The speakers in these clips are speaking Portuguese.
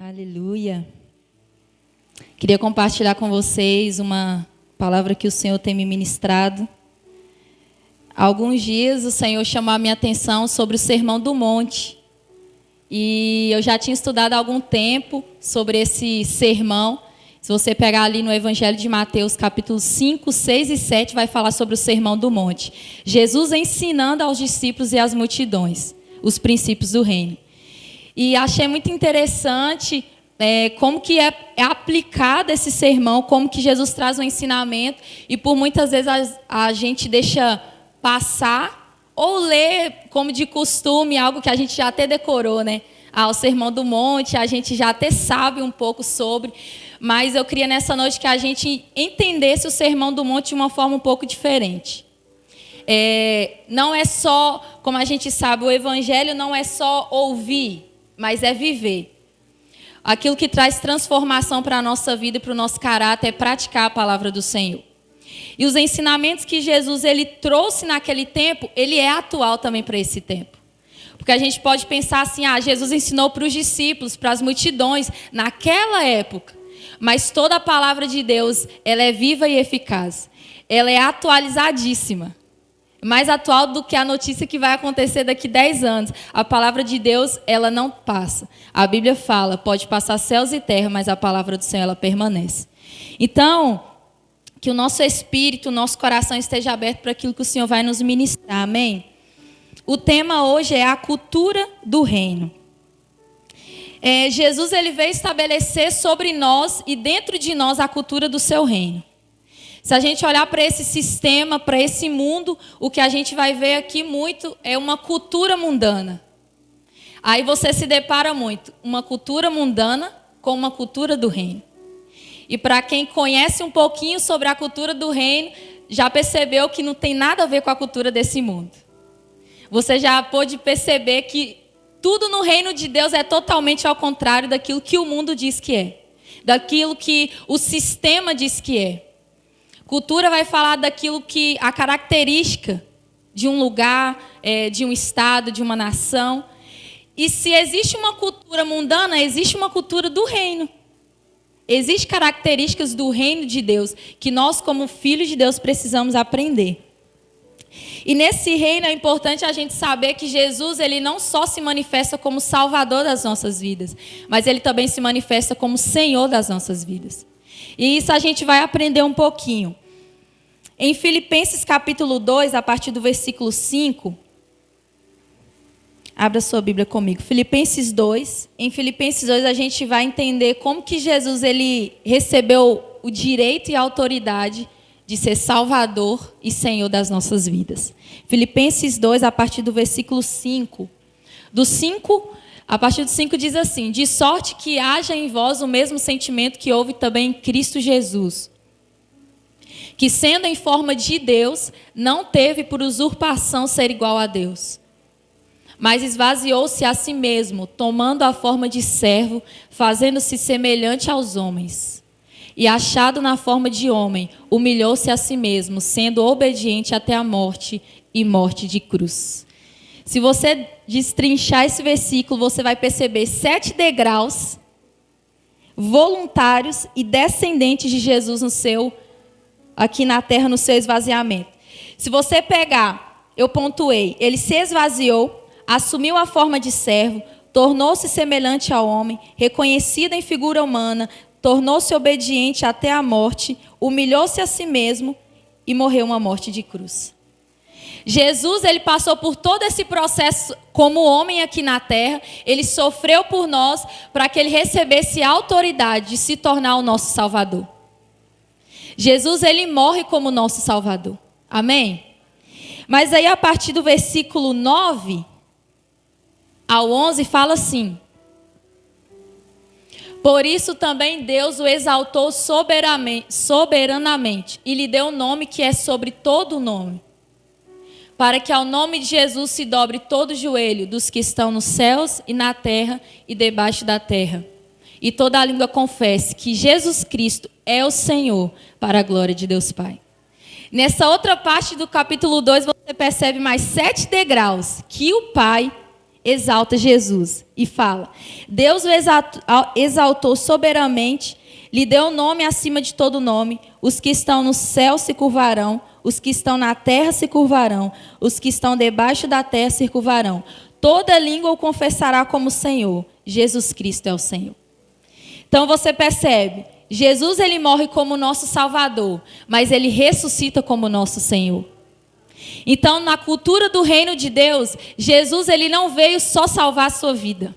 Aleluia. Queria compartilhar com vocês uma palavra que o Senhor tem me ministrado. Há alguns dias o Senhor chamou a minha atenção sobre o Sermão do Monte. E eu já tinha estudado há algum tempo sobre esse sermão. Se você pegar ali no Evangelho de Mateus, capítulos 5, 6 e 7, vai falar sobre o Sermão do Monte. Jesus ensinando aos discípulos e às multidões os princípios do reino. E achei muito interessante como que é aplicado esse sermão, como que Jesus traz um ensinamento e por muitas vezes a gente deixa passar ou lê como de costume, algo que a gente já até decorou, né? O Sermão do Monte, a gente já até sabe um pouco sobre, mas eu queria nessa noite que a gente entendesse o Sermão do Monte de uma forma um pouco diferente. Não é só, como a gente sabe, o Evangelho não é só ouvir, mas é viver. Aquilo que traz transformação para a nossa vida e para o nosso caráter é praticar a palavra do Senhor. E os ensinamentos que Jesus ele trouxe naquele tempo, ele é atual também para esse tempo. Porque a gente pode pensar assim, Jesus ensinou para os discípulos, para as multidões, naquela época. Mas toda a palavra de Deus, ela é viva e eficaz. Ela é atualizadíssima. Mais atual do que a notícia que vai acontecer daqui 10 anos. A palavra de Deus, ela não passa. A Bíblia fala, pode passar céus e terra, mas a palavra do Senhor, ela permanece. Então, que o nosso espírito, o nosso coração esteja aberto para aquilo que o Senhor vai nos ministrar, amém? O tema hoje é a cultura do reino. Jesus, ele veio estabelecer sobre nós e dentro de nós a cultura do seu reino. Se a gente olhar para esse sistema, para esse mundo, o que a gente vai ver aqui muito é uma cultura mundana. Aí você se depara muito, uma cultura mundana com uma cultura do reino. E para quem conhece um pouquinho sobre a cultura do reino, já percebeu que não tem nada a ver com a cultura desse mundo. Você já pôde perceber que tudo no reino de Deus é totalmente ao contrário daquilo que o mundo diz que é. Daquilo que o sistema diz que é. Cultura vai falar daquilo que a característica de um lugar, de um estado, de uma nação. E se existe uma cultura mundana, existe uma cultura do reino. Existem características do reino de Deus que nós, como filhos de Deus, precisamos aprender. E nesse reino é importante a gente saber que Jesus, ele não só se manifesta como Salvador das nossas vidas, mas ele também se manifesta como Senhor das nossas vidas. E isso a gente vai aprender um pouquinho. Em Filipenses capítulo 2, a partir do versículo 5, abra sua Bíblia comigo. Filipenses 2. Em Filipenses 2 a gente vai entender como que Jesus ele recebeu o direito e a autoridade de ser Salvador e Senhor das nossas vidas. Filipenses 2, a partir do versículo 5. A partir do 5 diz assim: de sorte que haja em vós o mesmo sentimento que houve também em Cristo Jesus, que sendo em forma de Deus, não teve por usurpação ser igual a Deus, mas esvaziou-se a si mesmo, tomando a forma de servo, fazendo-se semelhante aos homens. E achado na forma de homem, humilhou-se a si mesmo, sendo obediente até a morte e morte de cruz. Se você destrinchar esse versículo, você vai perceber 7 degraus voluntários e descendentes de Jesus aqui na terra, no seu esvaziamento. Se você pegar, eu pontuei, ele se esvaziou, assumiu a forma de servo, tornou-se semelhante ao homem, reconhecido em figura humana, tornou-se obediente até a morte, humilhou-se a si mesmo e morreu uma morte de cruz. Jesus, ele passou por todo esse processo como homem aqui na terra. Ele sofreu por nós para que ele recebesse a autoridade de se tornar o nosso Salvador. Jesus, ele morre como nosso Salvador. Amém? Mas aí a partir do versículo 9 ao 11 fala assim: por isso também Deus o exaltou soberanamente e lhe deu um nome que é sobre todo o nome, para que ao nome de Jesus se dobre todo o joelho dos que estão nos céus e na terra e debaixo da terra, e toda a língua confesse que Jesus Cristo é o Senhor, para a glória de Deus Pai. Nessa outra parte do capítulo 2, você percebe mais 7 degraus que o Pai exalta Jesus e fala: Deus o exaltou soberanamente, lhe deu nome acima de todo nome. Os que estão no céu se curvarão, os que estão na terra se curvarão, os que estão debaixo da terra se curvarão. Toda língua o confessará como Senhor. Jesus Cristo é o Senhor. Então você percebe, Jesus ele morre como nosso Salvador, mas ele ressuscita como nosso Senhor. Então, na cultura do reino de Deus, Jesus ele não veio só salvar a sua vida.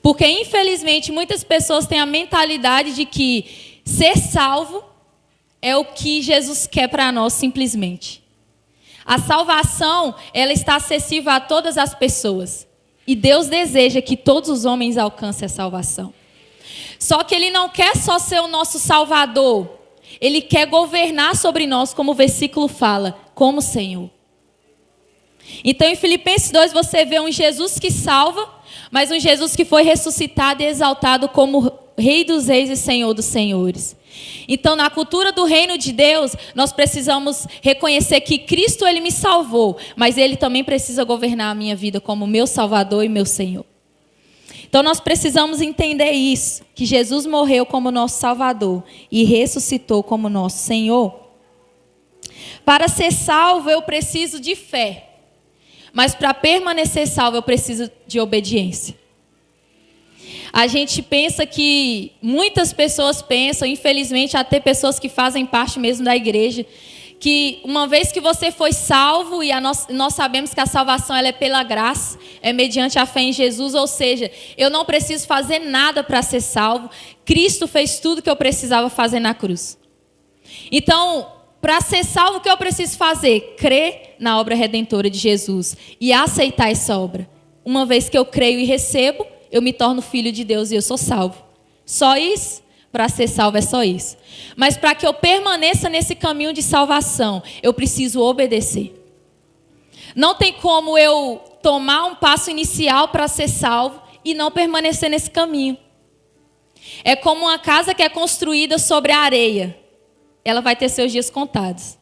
Porque, infelizmente, muitas pessoas têm a mentalidade de que ser salvo é o que Jesus quer para nós, simplesmente. A salvação, ela está acessível a todas as pessoas. E Deus deseja que todos os homens alcancem a salvação. Só que Ele não quer só ser o nosso Salvador. Ele quer governar sobre nós, como o versículo fala, como Senhor. Então, em Filipenses 2, você vê um Jesus que salva, mas um Jesus que foi ressuscitado e exaltado como Rei dos Reis e Senhor dos Senhores. Então, na cultura do reino de Deus, nós precisamos reconhecer que Cristo, Ele me salvou, mas Ele também precisa governar a minha vida como meu Salvador e meu Senhor. Então, nós precisamos entender isso, que Jesus morreu como nosso Salvador e ressuscitou como nosso Senhor. Para ser salvo, eu preciso de fé. Mas para permanecer salvo, eu preciso de obediência. A gente pensa que, muitas pessoas pensam, infelizmente até pessoas que fazem parte mesmo da igreja, que uma vez que você foi salvo, e nós sabemos que a salvação ela é pela graça, é mediante a fé em Jesus, ou seja, eu não preciso fazer nada para ser salvo, Cristo fez tudo que eu precisava fazer na cruz. Então, para ser salvo, o que eu preciso fazer? Crer na obra redentora de Jesus e aceitar essa obra. Uma vez que eu creio e recebo, eu me torno filho de Deus e eu sou salvo. Só isso? Para ser salvo é só isso. Mas para que eu permaneça nesse caminho de salvação, eu preciso obedecer. Não tem como eu tomar um passo inicial para ser salvo e não permanecer nesse caminho. É como uma casa que é construída sobre a areia. Ela vai ter seus dias contados.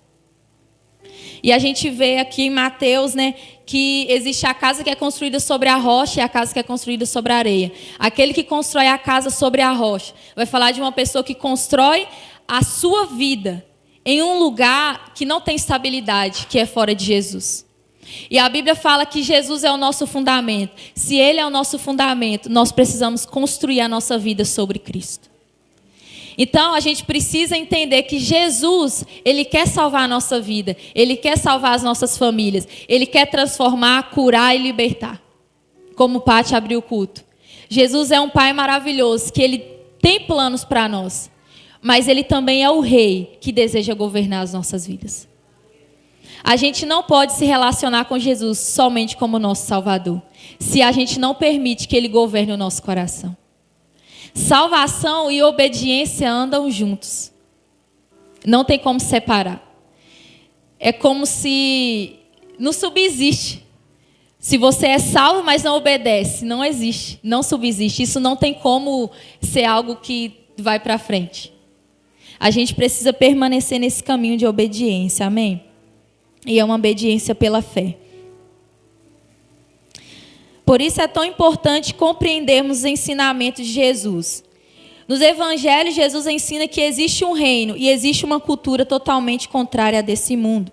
E a gente vê aqui em Mateus, né, que existe a casa que é construída sobre a rocha e a casa que é construída sobre a areia. Aquele que constrói a casa sobre a rocha vai falar de uma pessoa que constrói a sua vida em um lugar que não tem estabilidade, que é fora de Jesus. E a Bíblia fala que Jesus é o nosso fundamento. Se Ele é o nosso fundamento, nós precisamos construir a nossa vida sobre Cristo. Então, a gente precisa entender que Jesus, Ele quer salvar a nossa vida. Ele quer salvar as nossas famílias. Ele quer transformar, curar e libertar. Como o Pati abriu o culto. Jesus é um Pai maravilhoso, que Ele tem planos para nós. Mas Ele também é o Rei que deseja governar as nossas vidas. A gente não pode se relacionar com Jesus somente como nosso Salvador, se a gente não permite que Ele governe o nosso coração. Salvação e obediência andam juntos. Não tem como separar. É como se não subsiste. Se você é salvo, mas não obedece, não existe, não subsiste. Isso não tem como ser algo que vai para frente. A gente precisa permanecer nesse caminho de obediência, amém? E é uma obediência pela fé. Por isso é tão importante compreendermos os ensinamentos de Jesus. Nos evangelhos, Jesus ensina que existe um reino e existe uma cultura totalmente contrária a desse mundo.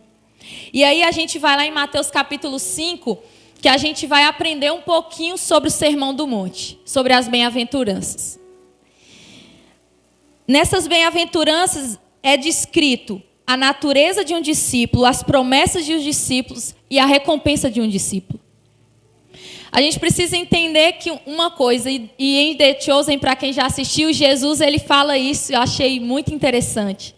E aí a gente vai lá em Mateus capítulo 5, que a gente vai aprender um pouquinho sobre o Sermão do Monte, sobre as bem-aventuranças. Nessas bem-aventuranças é descrito a natureza de um discípulo, as promessas de um discípulo e a recompensa de um discípulo. A gente precisa entender que uma coisa, e em The Chosen, para quem já assistiu, Jesus ele fala isso, eu achei muito interessante.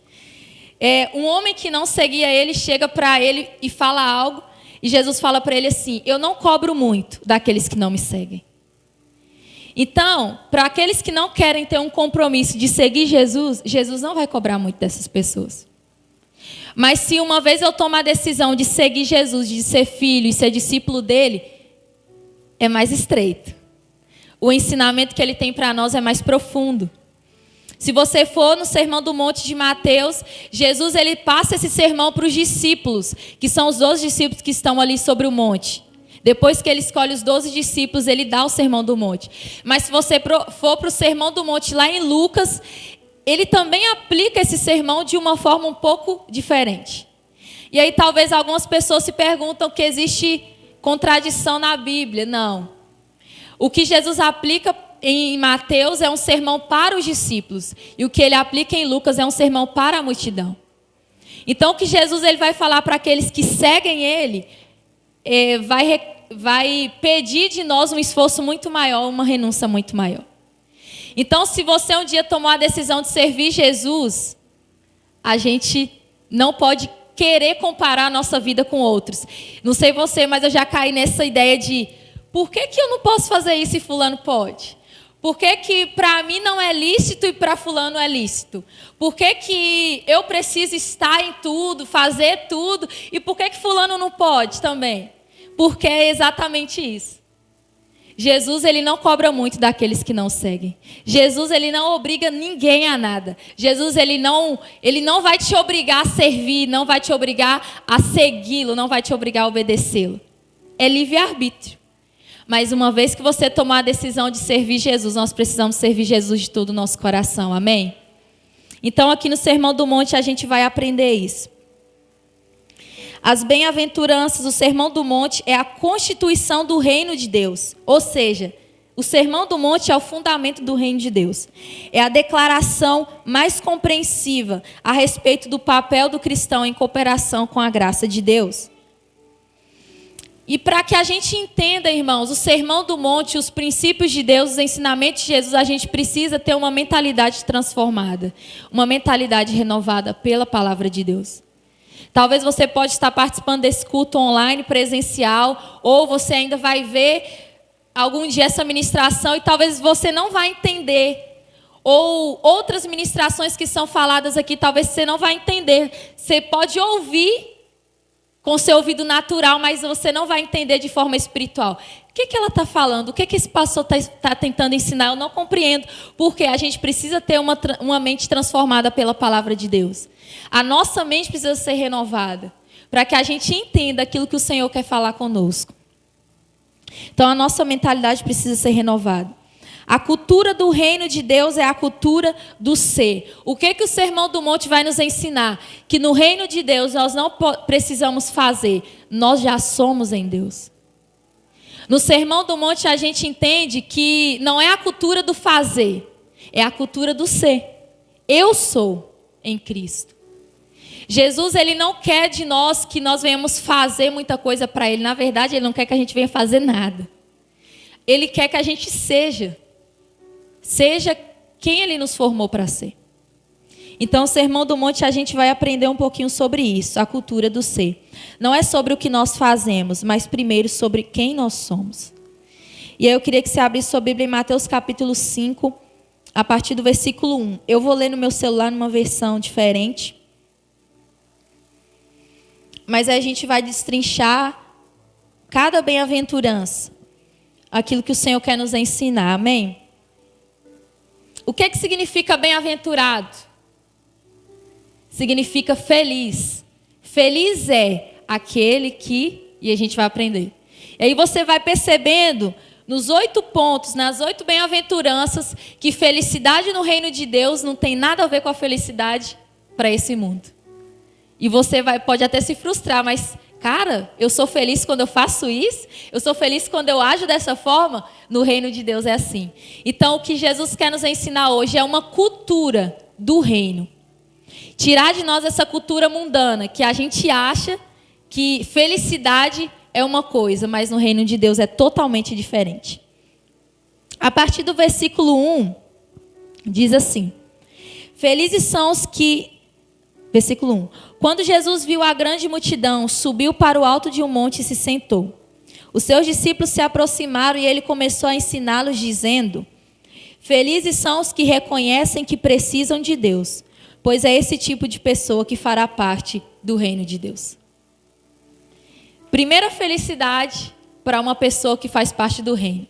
Um homem que não seguia ele, chega para ele e fala algo, e Jesus fala para ele assim: eu não cobro muito daqueles que não me seguem. Então, para aqueles que não querem ter um compromisso de seguir Jesus, Jesus não vai cobrar muito dessas pessoas. Mas se uma vez eu tomar a decisão de seguir Jesus, de ser filho e ser discípulo dele, é mais estreito. O ensinamento que ele tem para nós é mais profundo. Se você for no Sermão do Monte de Mateus, Jesus ele passa esse sermão para os discípulos, que são os 12 discípulos que estão ali sobre o monte. Depois que ele escolhe os 12 discípulos, ele dá o Sermão do Monte. Mas se você for para o Sermão do Monte lá em Lucas, ele também aplica esse sermão de uma forma um pouco diferente. E aí talvez algumas pessoas se perguntam que existe contradição na Bíblia. Não. O que Jesus aplica em Mateus é um sermão para os discípulos. E o que ele aplica em Lucas é um sermão para a multidão. Então o que Jesus ele vai falar para aqueles que seguem ele, vai pedir de nós um esforço muito maior, uma renúncia muito maior. Então se você um dia tomar a decisão de servir Jesus, a gente não pode querer comparar a nossa vida com outros. Não sei você, mas eu já caí nessa ideia de por que eu não posso fazer isso e fulano pode? Por que para mim não é lícito e para fulano é lícito? Por que eu preciso estar em tudo, fazer tudo, e por que fulano não pode também? Porque é exatamente isso. Jesus, ele não cobra muito daqueles que não seguem. Jesus, ele não obriga ninguém a nada. Jesus, ele não vai te obrigar a servir, não vai te obrigar a segui-lo, não vai te obrigar a obedecê-lo. É livre-arbítrio. Mas uma vez que você tomar a decisão de servir Jesus, nós precisamos servir Jesus de todo o nosso coração. Amém? Então, aqui no Sermão do Monte, a gente vai aprender isso. As bem-aventuranças, o Sermão do Monte é a constituição do reino de Deus. Ou seja, o Sermão do Monte é o fundamento do reino de Deus. É a declaração mais compreensiva a respeito do papel do cristão em cooperação com a graça de Deus. E para que a gente entenda, irmãos, o Sermão do Monte, os princípios de Deus, os ensinamentos de Jesus, a gente precisa ter uma mentalidade transformada, uma mentalidade renovada pela palavra de Deus. Talvez você pode estar participando desse culto online, presencial, ou você ainda vai ver algum dia essa ministração e talvez você não vai entender. Ou outras ministrações que são faladas aqui, talvez você não vai entender. Você pode ouvir com seu ouvido natural, mas você não vai entender de forma espiritual. O que ela está falando? O que esse pastor está tentando ensinar? Eu não compreendo. Porque a gente precisa ter uma mente transformada pela palavra de Deus. A nossa mente precisa ser renovada, para que a gente entenda aquilo que o Senhor quer falar conosco. Então a nossa mentalidade precisa ser renovada. A cultura do reino de Deus é a cultura do ser. O que o Sermão do Monte vai nos ensinar? Que no reino de Deus nós não precisamos fazer, nós já somos em Deus. No Sermão do Monte a gente entende que não é a cultura do fazer, é a cultura do ser. Eu sou em Cristo. Jesus, ele não quer de nós que nós venhamos fazer muita coisa para ele. Na verdade, ele não quer que a gente venha fazer nada. Ele quer que a gente seja quem ele nos formou para ser. Então, o Sermão do Monte, a gente vai aprender um pouquinho sobre isso, a cultura do ser. Não é sobre o que nós fazemos, mas primeiro sobre quem nós somos. E aí eu queria que você abrisse sua Bíblia em Mateus capítulo 5, a partir do versículo 1. Eu vou ler no meu celular numa versão diferente. Mas aí a gente vai destrinchar cada bem-aventurança, aquilo que o Senhor quer nos ensinar, amém? O que significa bem-aventurado? Significa feliz. Feliz é aquele que, e a gente vai aprender. E aí você vai percebendo nos 8 pontos, nas 8 bem-aventuranças, que felicidade no reino de Deus não tem nada a ver com a felicidade para esse mundo. E você pode até se frustrar, mas, cara, eu sou feliz quando eu faço isso? Eu sou feliz quando eu ajo dessa forma? No reino de Deus é assim. Então, o que Jesus quer nos ensinar hoje é uma cultura do reino. Tirar de nós essa cultura mundana, que a gente acha que felicidade é uma coisa, mas no reino de Deus é totalmente diferente. A partir do versículo 1, diz assim: Felizes são os que... Versículo 1. Quando Jesus viu a grande multidão, subiu para o alto de um monte e se sentou. Os seus discípulos se aproximaram e ele começou a ensiná-los, dizendo: Felizes são os que reconhecem que precisam de Deus, pois é esse tipo de pessoa que fará parte do reino de Deus. Primeira felicidade para uma pessoa que faz parte do reino.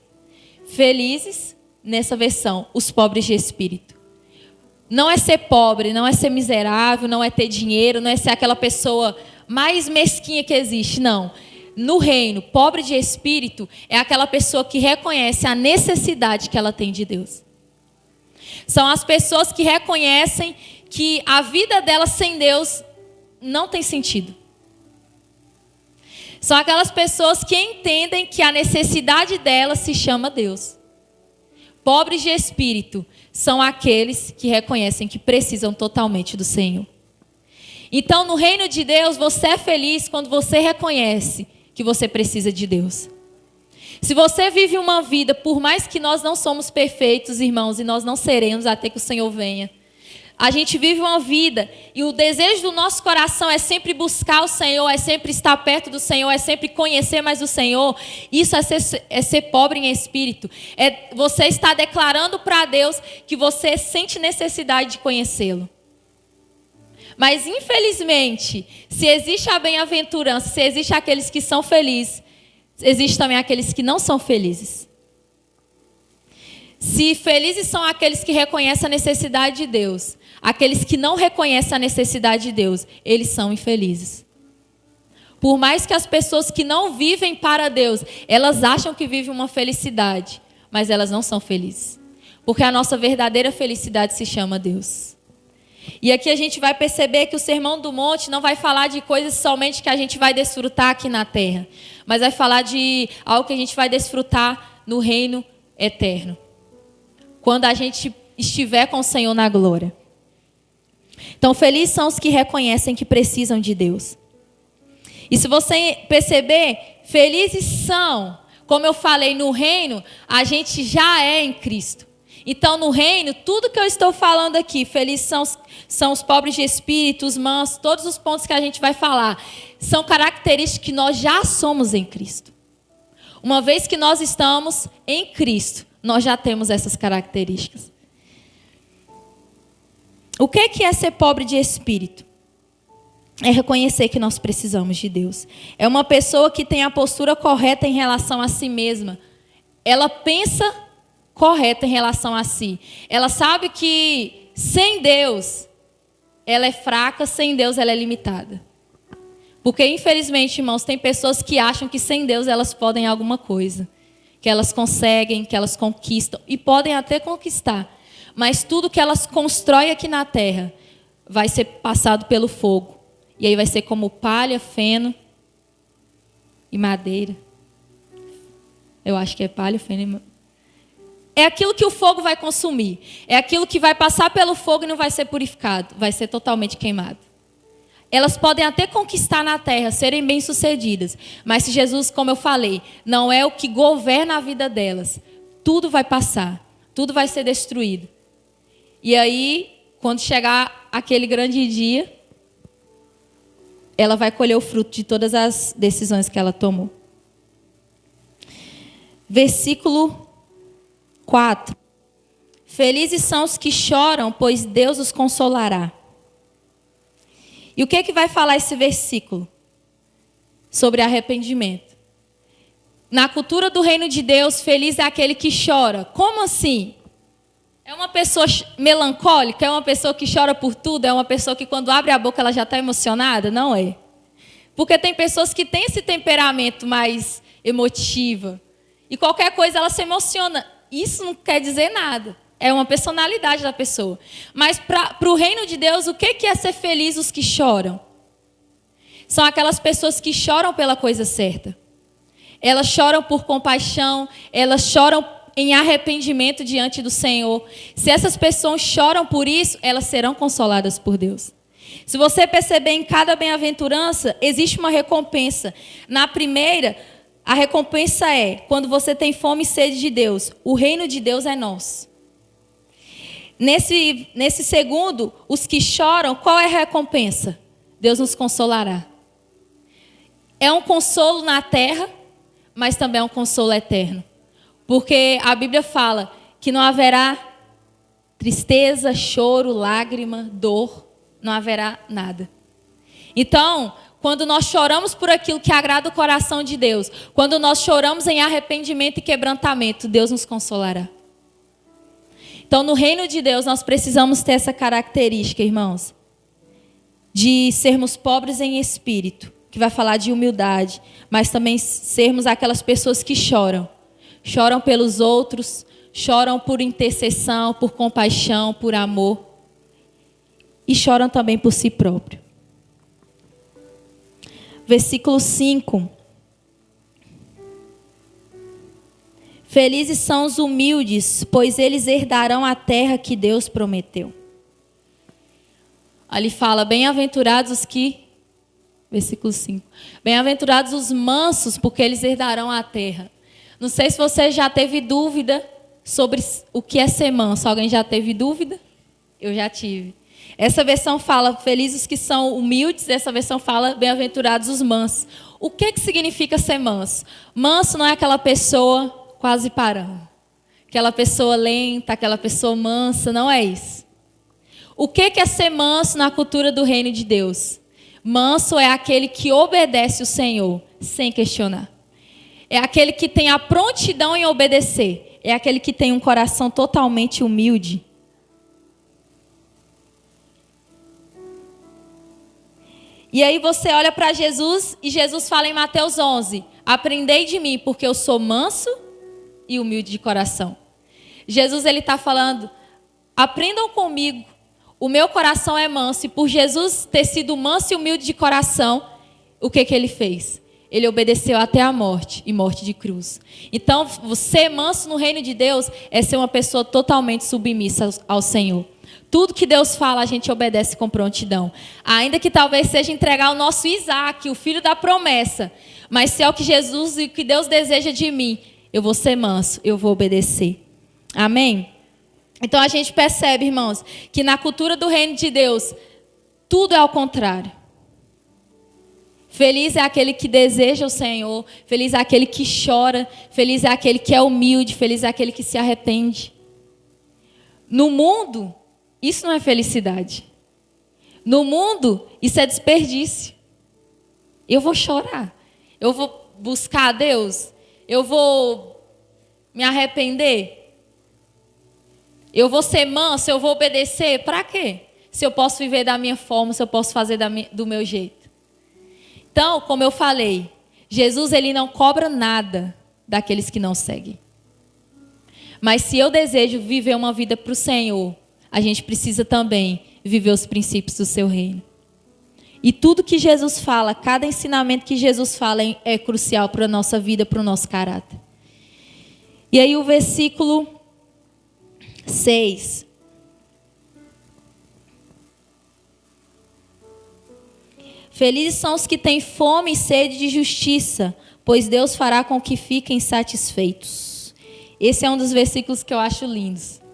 Felizes, nessa versão, os pobres de espírito. Não é ser pobre, não é ser miserável, não é ter dinheiro, não é ser aquela pessoa mais mesquinha que existe, não. no reino, pobre de espírito, é aquela pessoa que reconhece a necessidade que ela tem de Deus. São as pessoas que reconhecem que a vida delas sem Deus não tem sentido. São aquelas pessoas que entendem que a necessidade delas se chama Deus. Pobres de espírito são aqueles que reconhecem que precisam totalmente do Senhor. Então, no reino de Deus, você é feliz quando você reconhece que você precisa de Deus. Se você vive uma vida, por mais que nós não somos perfeitos, irmãos, e nós não seremos até que o Senhor venha, a gente vive uma vida e o desejo do nosso coração é sempre buscar o Senhor, é sempre estar perto do Senhor, é sempre conhecer mais o Senhor. Isso é ser pobre em espírito. É você estar declarando para Deus que você sente necessidade de conhecê-lo. Mas, infelizmente, se existe a bem-aventurança, se existe aqueles que são felizes, existe também aqueles que não são felizes. Se felizes são aqueles que reconhecem a necessidade de Deus, aqueles que não reconhecem a necessidade de Deus, eles são infelizes. Por mais que as pessoas que não vivem para Deus, elas acham que vivem uma felicidade, mas elas não são felizes. Porque a nossa verdadeira felicidade se chama Deus. E aqui a gente vai perceber que o Sermão do Monte não vai falar de coisas somente que a gente vai desfrutar aqui na terra, mas vai falar de algo que a gente vai desfrutar no reino eterno, quando a gente estiver com o Senhor na glória. Então, felizes são os que reconhecem que precisam de Deus. E se você perceber, felizes são, como eu falei, no reino, a gente já é em Cristo. Então, no reino, tudo que eu estou falando aqui, felizes são os pobres de espírito, os mansos, todos os pontos que a gente vai falar, são características que nós já somos em Cristo. Uma vez que nós estamos em Cristo, nós já temos essas características. O que é ser pobre de espírito? É reconhecer que nós precisamos de Deus. É uma pessoa que tem a postura correta em relação a si mesma. Ela pensa correta em relação a si. Ela sabe que sem Deus ela é fraca, sem Deus ela é limitada. Porque, infelizmente, irmãos, tem pessoas que acham que sem Deus elas podem alguma coisa. Que elas conseguem, que elas conquistam. E podem até conquistar. Mas tudo que elas constroem aqui na terra vai ser passado pelo fogo. E aí vai ser como palha, feno e madeira. Eu acho que é palha, feno e madeira. É aquilo que o fogo vai consumir. É aquilo que vai passar pelo fogo e não vai ser purificado. Vai ser totalmente queimado. Elas podem até conquistar na terra, serem bem-sucedidas. Mas se Jesus, como eu falei, não é o que governa a vida delas, tudo vai passar. Tudo vai ser destruído. E aí, quando chegar aquele grande dia, ela vai colher o fruto de todas as decisões que ela tomou. Versículo 4. Felizes são os que choram, pois Deus os consolará. E o que é que vai falar esse versículo? Sobre arrependimento. Na cultura do reino de Deus, feliz é aquele que chora. Como assim? É uma pessoa melancólica? É uma pessoa que chora por tudo? É uma pessoa que quando abre a boca ela já está emocionada? Não é. Porque tem pessoas que têm esse temperamento mais emotivo. E qualquer coisa ela se emociona. Isso não quer dizer nada. É uma personalidade da pessoa. Mas para o reino de Deus, o que é ser feliz os que choram? São aquelas pessoas que choram pela coisa certa. Elas choram por compaixão, elas choram em arrependimento diante do Senhor. Se essas pessoas choram por isso, elas serão consoladas por Deus. Se você perceber em cada bem-aventurança, existe uma recompensa. Na primeira, a recompensa é quando você tem fome e sede de Deus. O reino de Deus é nosso. Nesse segundo, os que choram, qual é a recompensa? Deus nos consolará. É um consolo na terra, mas também é um consolo eterno. Porque a Bíblia fala que não haverá tristeza, choro, lágrima, dor, não haverá nada. Então, quando nós choramos por aquilo que agrada o coração de Deus, quando nós choramos em arrependimento e quebrantamento, Deus nos consolará. Então, no reino de Deus, nós precisamos ter essa característica, irmãos, de sermos pobres em espírito, que vai falar de humildade, mas também sermos aquelas pessoas que choram. Choram pelos outros, choram por intercessão, por compaixão, por amor. E choram também por si próprio. Versículo 5. Felizes são os humildes, pois eles herdarão a terra que Deus prometeu. Ali fala, bem-aventurados os que... Versículo 5. Bem-aventurados os mansos, porque eles herdarão a terra. Não sei se você já teve dúvida sobre o que é ser manso. Alguém já teve dúvida? Eu já tive. Essa versão fala, felizes os que são humildes. Essa versão fala, bem-aventurados os mansos. O que significa ser manso? Manso não é aquela pessoa quase parando. Aquela pessoa lenta, aquela pessoa mansa, não é isso. O que é ser manso na cultura do reino de Deus? Manso é aquele que obedece o Senhor, sem questionar. É aquele que tem a prontidão em obedecer. É aquele que tem um coração totalmente humilde. E aí você olha para Jesus e Jesus fala em Mateus 11, aprendei de mim, porque eu sou manso e humilde de coração. Jesus ele está falando, aprendam comigo, o meu coração é manso. E por Jesus ter sido manso e humilde de coração, o que ele fez? Ele obedeceu até a morte, e morte de cruz. Então, ser manso no reino de Deus é ser uma pessoa totalmente submissa ao Senhor. Tudo que Deus fala, a gente obedece com prontidão. Ainda que talvez seja entregar o nosso Isaac, o filho da promessa. Mas se é o que Jesus e o que Deus deseja de mim, eu vou ser manso, eu vou obedecer. Amém? Então a gente percebe, irmãos, que na cultura do reino de Deus, tudo é ao contrário. Feliz é aquele que deseja o Senhor, feliz é aquele que chora, feliz é aquele que é humilde, feliz é aquele que se arrepende. No mundo, isso não é felicidade. No mundo, isso é desperdício. Eu vou chorar, eu vou buscar a Deus, eu vou me arrepender, eu vou ser manso, eu vou obedecer, para quê? Se eu posso viver da minha forma, se eu posso fazer do meu jeito. Então, como eu falei, Jesus ele não cobra nada daqueles que não seguem. Mas se eu desejo viver uma vida para o Senhor, a gente precisa também viver os princípios do seu reino. E tudo que Jesus fala, cada ensinamento que Jesus fala é crucial para a nossa vida, para o nosso caráter. E aí o versículo 6. Felizes são os que têm fome e sede de justiça, pois Deus fará com que fiquem satisfeitos. Esse é um dos versículos que eu acho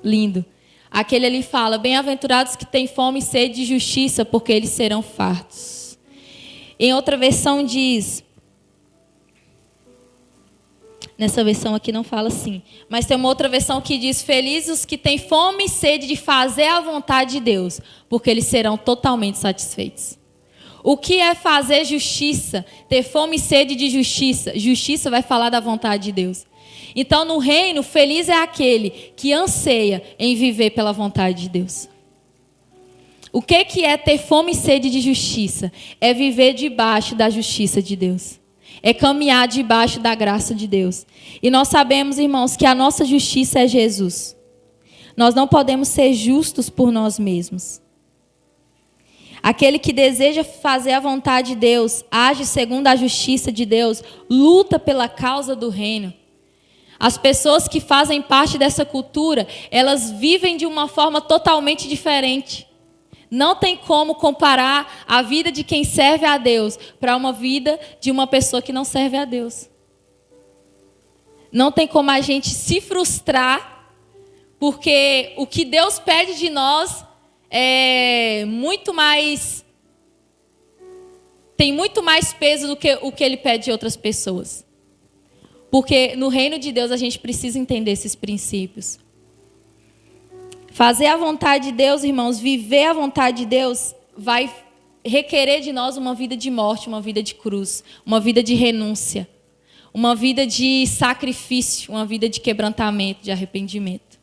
lindo. Aquele ali fala, bem-aventurados que têm fome e sede de justiça, porque eles serão fartos. Em outra versão diz, nessa versão aqui não fala assim, mas tem uma outra versão que diz, felizes os que têm fome e sede de fazer a vontade de Deus, porque eles serão totalmente satisfeitos. O que é fazer justiça? Ter fome e sede de justiça. Justiça vai falar da vontade de Deus. Então, no reino, feliz é aquele que anseia em viver pela vontade de Deus. O que é ter fome e sede de justiça? É viver debaixo da justiça de Deus. É caminhar debaixo da graça de Deus. E nós sabemos, irmãos, que a nossa justiça é Jesus. Nós não podemos ser justos por nós mesmos. Aquele que deseja fazer a vontade de Deus, age segundo a justiça de Deus, luta pela causa do reino. As pessoas que fazem parte dessa cultura, elas vivem de uma forma totalmente diferente. Não tem como comparar a vida de quem serve a Deus para uma vida de uma pessoa que não serve a Deus. Não tem como a gente se frustrar, porque o que Deus pede de nós é muito mais, tem muito mais peso do que o que Ele pede de outras pessoas. Porque no reino de Deus a gente precisa entender esses princípios. Fazer a vontade de Deus, irmãos, viver a vontade de Deus, vai requerer de nós uma vida de morte, uma vida de cruz, uma vida de renúncia, uma vida de sacrifício, uma vida de quebrantamento, de arrependimento.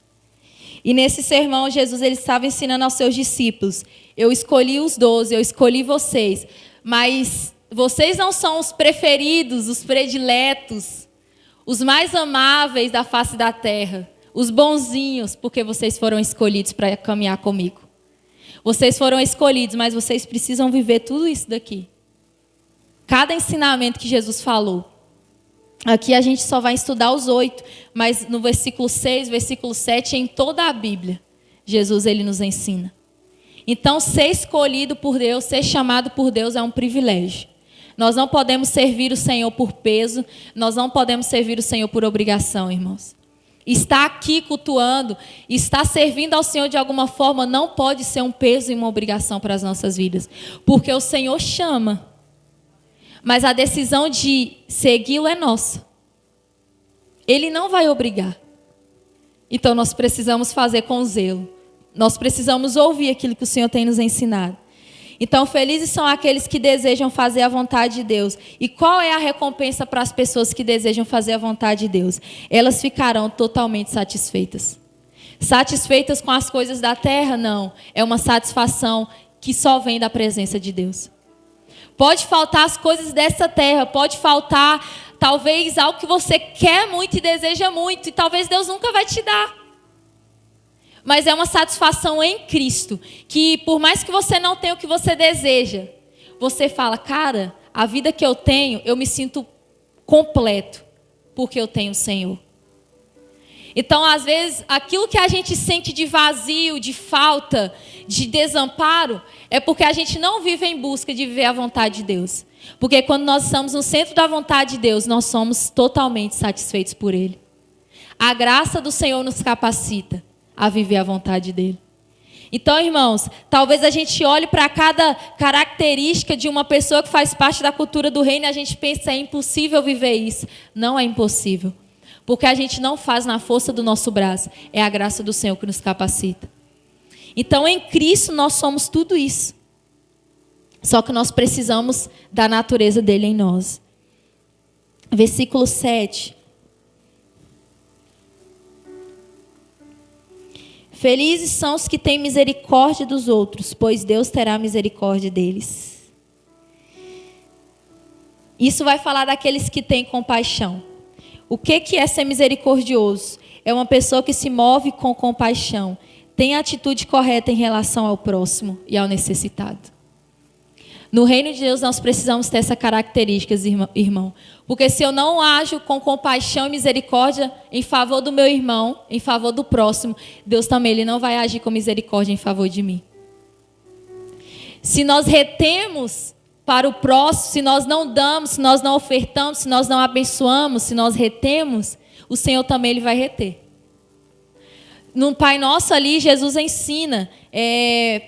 E nesse sermão, Jesus ele estava ensinando aos seus discípulos, eu escolhi os 12, eu escolhi vocês, mas vocês não são os preferidos, os prediletos, os mais amáveis da face da terra, os bonzinhos, porque vocês foram escolhidos para caminhar comigo. Vocês foram escolhidos, mas vocês precisam viver tudo isso daqui. Cada ensinamento que Jesus falou. Aqui a gente só vai estudar os 8, mas no versículo 6, versículo 7, em toda a Bíblia, Jesus ele nos ensina. Então, ser escolhido por Deus, ser chamado por Deus é um privilégio. Nós não podemos servir o Senhor por peso, nós não podemos servir o Senhor por obrigação, irmãos. Estar aqui cultuando, estar servindo ao Senhor de alguma forma não pode ser um peso e uma obrigação para as nossas vidas. Porque o Senhor chama, mas a decisão de segui-lo é nossa. Ele não vai obrigar. Então nós precisamos fazer com zelo. Nós precisamos ouvir aquilo que o Senhor tem nos ensinado. Então, felizes são aqueles que desejam fazer a vontade de Deus. E qual é a recompensa para as pessoas que desejam fazer a vontade de Deus? Elas ficarão totalmente satisfeitas. Satisfeitas com as coisas da terra? Não. É uma satisfação que só vem da presença de Deus. Pode faltar as coisas dessa terra, pode faltar talvez algo que você quer muito e deseja muito, e talvez Deus nunca vai te dar. Mas é uma satisfação em Cristo, que por mais que você não tenha o que você deseja, você fala, cara, a vida que eu tenho, eu me sinto completo, porque eu tenho o Senhor. Então, às vezes, aquilo que a gente sente de vazio, de falta, de desamparo, é porque a gente não vive em busca de viver a vontade de Deus. Porque quando nós estamos no centro da vontade de Deus, nós somos totalmente satisfeitos por Ele. A graça do Senhor nos capacita a viver a vontade dele. Então, irmãos, talvez a gente olhe para cada característica de uma pessoa que faz parte da cultura do reino e a gente pense, é impossível viver isso. Não é impossível. Porque a gente não faz na força do nosso braço. É a graça do Senhor que nos capacita. Então, em Cristo, nós somos tudo isso. Só que nós precisamos da natureza dele em nós. Versículo 7. Felizes são os que têm misericórdia dos outros, pois Deus terá misericórdia deles. Isso vai falar daqueles que têm compaixão. O que é ser misericordioso? É uma pessoa que se move com compaixão, tem a atitude correta em relação ao próximo e ao necessitado. No reino de Deus nós precisamos ter essa característica, irmão. Porque se eu não ajo com compaixão e misericórdia em favor do meu irmão, em favor do próximo, Deus também ele não vai agir com misericórdia em favor de mim. Se nós retemos para o próximo, se nós não damos, se nós não ofertamos, se nós não abençoamos, se nós retemos, o Senhor também ele vai reter. No Pai Nosso ali, Jesus ensina,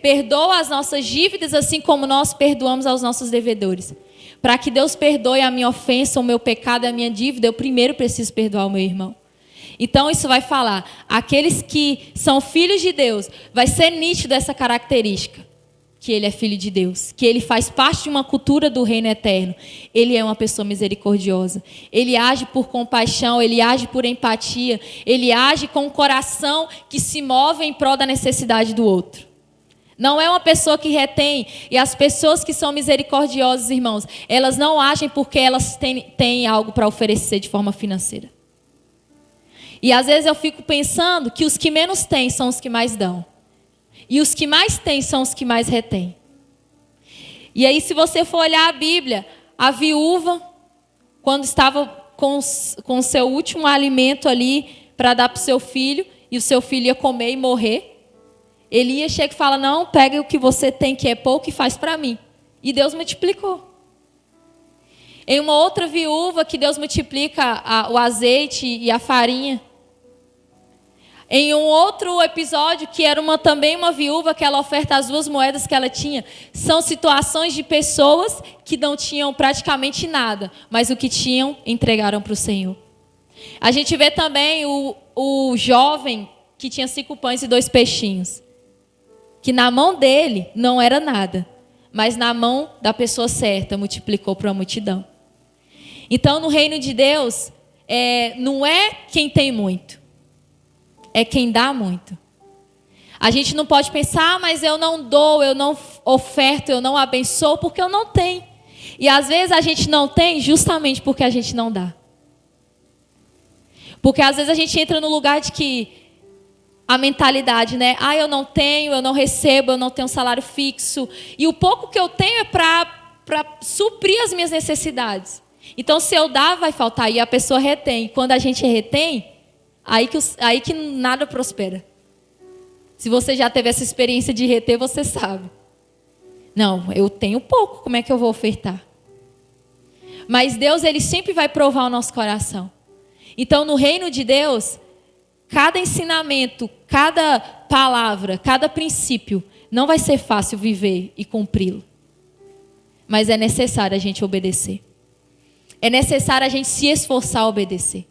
perdoa as nossas dívidas assim como nós perdoamos aos nossos devedores. Para que Deus perdoe a minha ofensa, o meu pecado e a minha dívida, eu primeiro preciso perdoar o meu irmão. Então isso vai falar, aqueles que são filhos de Deus, vai ser nítido essa característica, que ele é filho de Deus, que ele faz parte de uma cultura do reino eterno. Ele é uma pessoa misericordiosa. Ele age por compaixão, ele age por empatia, ele age com um coração que se move em prol da necessidade do outro. Não é uma pessoa que retém. E as pessoas que são misericordiosas, irmãos, elas não agem porque elas têm algo para oferecer de forma financeira. E às vezes eu fico pensando que os que menos têm são os que mais dão. E os que mais têm são os que mais retêm. E aí, se você for olhar a Bíblia, a viúva, quando estava com o seu último alimento ali para dar para o seu filho, e o seu filho ia comer e morrer, Elias chega e fala, não, pega o que você tem, que é pouco, e faz para mim. E Deus multiplicou. Em uma outra viúva, que Deus multiplica o azeite e a farinha. Em um outro episódio, que era também uma viúva, que ela oferta as 2 moedas que ela tinha. São situações de pessoas que não tinham praticamente nada, mas o que tinham, entregaram para o Senhor. A gente vê também o jovem que tinha 5 pães e 2 peixinhos. Que na mão dele não era nada, mas na mão da pessoa certa multiplicou para a multidão. Então, no reino de Deus, não é quem tem muito. É quem dá muito. A gente não pode pensar, mas eu não dou, eu não oferto, eu não abençoo, porque eu não tenho. E às vezes a gente não tem justamente porque a gente não dá. Porque às vezes a gente entra no lugar de que a mentalidade, né? Ah, eu não tenho, eu não recebo, eu não tenho um salário fixo. E o pouco que eu tenho é para suprir as minhas necessidades. Então, se eu dar, vai faltar. E a pessoa retém. Quando a gente retém, aí que nada prospera. Se você já teve essa experiência de reter, você sabe. Não, eu tenho pouco, como é que eu vou ofertar? Mas Deus, Ele sempre vai provar o nosso coração. Então, no reino de Deus, cada ensinamento, cada palavra, cada princípio, não vai ser fácil viver e cumpri-lo. Mas é necessário a gente obedecer. É necessário a gente se esforçar a obedecer.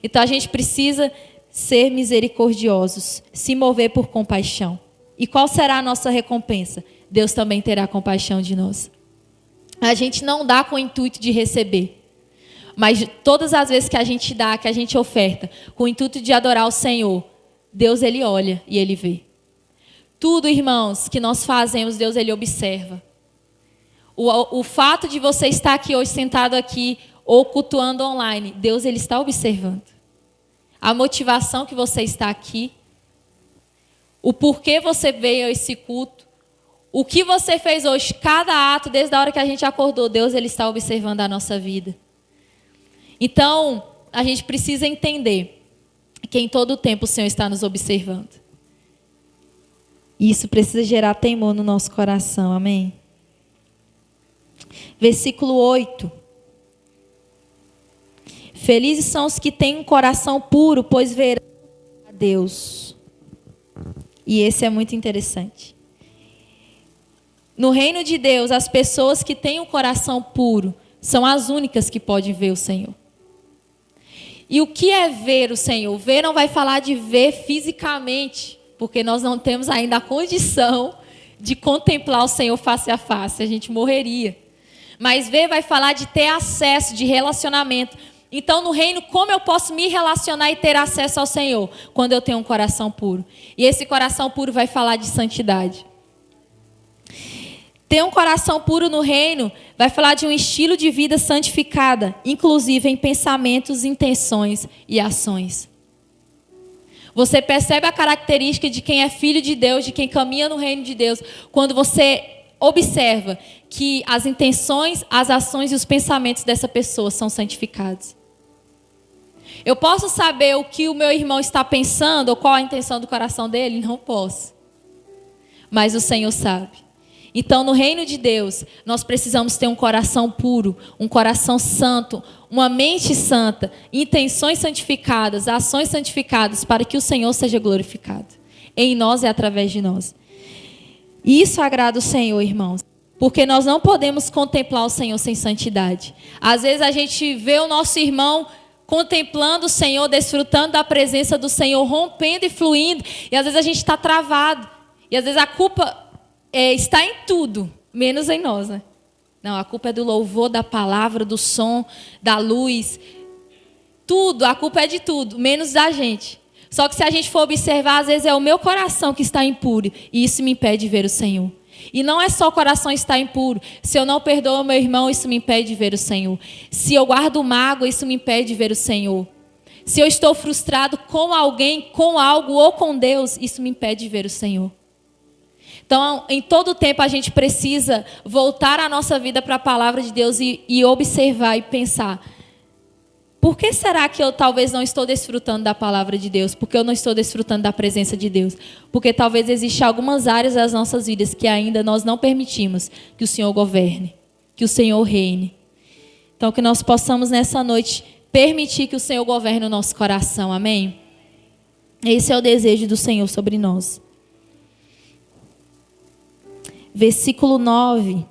Então a gente precisa ser misericordiosos, se mover por compaixão. E qual será a nossa recompensa? Deus também terá compaixão de nós. A gente não dá com o intuito de receber. Mas todas as vezes que a gente dá, que a gente oferta, com o intuito de adorar o Senhor, Deus, Ele olha e Ele vê. Tudo, irmãos, que nós fazemos, Deus, Ele observa. O fato de você estar aqui hoje, sentado aqui, ou cultuando online, Deus, Ele está observando. A motivação que você está aqui, o porquê você veio a esse culto, o que você fez hoje, cada ato, desde a hora que a gente acordou, Deus, Ele está observando a nossa vida. Então, a gente precisa entender que em todo o tempo o Senhor está nos observando. E isso precisa gerar temor no nosso coração, amém? Versículo 8. Felizes são os que têm um coração puro, pois verão a Deus. E esse é muito interessante. No reino de Deus, as pessoas que têm um coração puro são as únicas que podem ver o Senhor. E o que é ver o Senhor? Ver não vai falar de ver fisicamente, porque nós não temos ainda a condição de contemplar o Senhor face a face, a gente morreria. Mas ver vai falar de ter acesso, de relacionamento. Então, no reino, como eu posso me relacionar e ter acesso ao Senhor? Quando eu tenho um coração puro. E esse coração puro vai falar de santidade. Ter um coração puro no reino vai falar de um estilo de vida santificada, inclusive em pensamentos, intenções e ações. Você percebe a característica de quem é filho de Deus, de quem caminha no reino de Deus, quando você observa que as intenções, as ações e os pensamentos dessa pessoa são santificados. Eu posso saber o que o meu irmão está pensando ou qual a intenção do coração dele? Não posso. Mas o Senhor sabe. Então, no reino de Deus, nós precisamos ter um coração puro, um coração santo, uma mente santa, intenções santificadas, ações santificadas, para que o Senhor seja glorificado em nós e através de nós. E isso agrada o Senhor, irmãos, porque nós não podemos contemplar o Senhor sem santidade. Às vezes a gente vê o nosso irmão contemplando o Senhor, desfrutando da presença do Senhor, rompendo e fluindo, e às vezes a gente está travado, e às vezes a culpa está em tudo, menos em nós, né? Não, a culpa é do louvor, da palavra, do som, da luz. Tudo, a culpa é de tudo, menos da gente. Só que se a gente for observar, às vezes é o meu coração que está impuro. E isso me impede de ver o Senhor. E não é só o coração estar impuro. Se eu não perdoo o meu irmão, isso me impede de ver o Senhor. Se eu guardo mágoa, isso me impede de ver o Senhor. Se eu estou frustrado com alguém, com algo ou com Deus, isso me impede de ver o Senhor. Então, em todo tempo, a gente precisa voltar a nossa vida para a palavra de Deus e observar e pensar: por que será que eu talvez não estou desfrutando da palavra de Deus? Porque eu não estou desfrutando da presença de Deus? Porque talvez existam algumas áreas das nossas vidas que ainda nós não permitimos que o Senhor governe, que o Senhor reine. Então, que nós possamos nessa noite permitir que o Senhor governe o nosso coração, amém? Esse é o desejo do Senhor sobre nós. Versículo 9.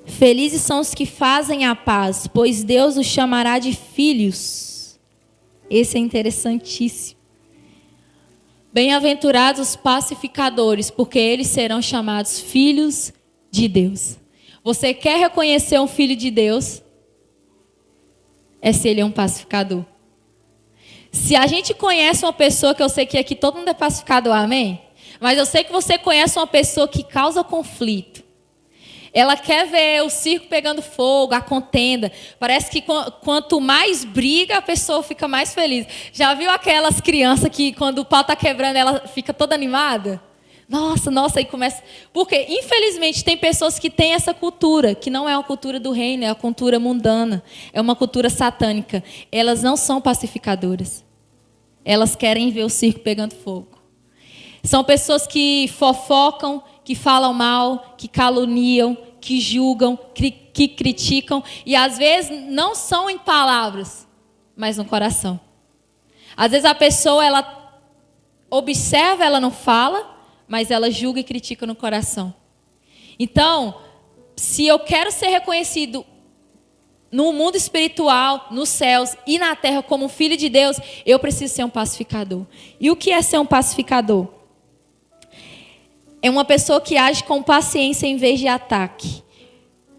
Felizes são os que fazem a paz, pois Deus os chamará de filhos. Esse é interessantíssimo. Bem-aventurados os pacificadores, porque eles serão chamados filhos de Deus. Você quer reconhecer um filho de Deus? É se ele é um pacificador. Se a gente conhece uma pessoa, que eu sei que aqui todo mundo é pacificador, amém? Mas eu sei que você conhece uma pessoa que causa conflito. Ela quer ver o circo pegando fogo, a contenda. Parece que quanto mais briga, a pessoa fica mais feliz. Já viu aquelas crianças que quando o pau está quebrando, ela fica toda animada? Nossa, aí começa... Porque, infelizmente, tem pessoas que têm essa cultura, que não é uma cultura do reino, é uma cultura mundana, é uma cultura satânica. Elas não são pacificadoras. Elas querem ver o circo pegando fogo. São pessoas que fofocam, que falam mal, que caluniam, que julgam, que criticam. E às vezes não são em palavras, mas no coração. Às vezes a pessoa, ela observa, ela não fala, mas ela julga e critica no coração. Então, se eu quero ser reconhecido no mundo espiritual, nos céus e na terra como filho de Deus, eu preciso ser um pacificador. E o que é ser um pacificador? É uma pessoa que age com paciência em vez de ataque.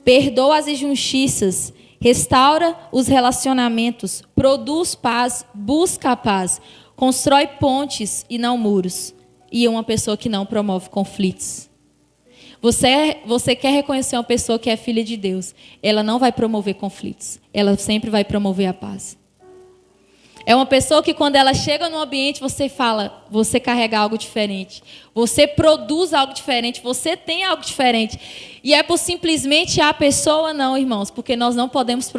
Perdoa as injustiças, restaura os relacionamentos, produz paz, busca a paz, constrói pontes e não muros. E é uma pessoa que não promove conflitos. Você quer reconhecer uma pessoa que é filha de Deus. Ela não vai promover conflitos. Ela sempre vai promover a paz. É uma pessoa que quando ela chega no ambiente, você fala, você carrega algo diferente. Você produz algo diferente, você tem algo diferente. E é por simplesmente a pessoa, não, irmãos, porque nós não podemos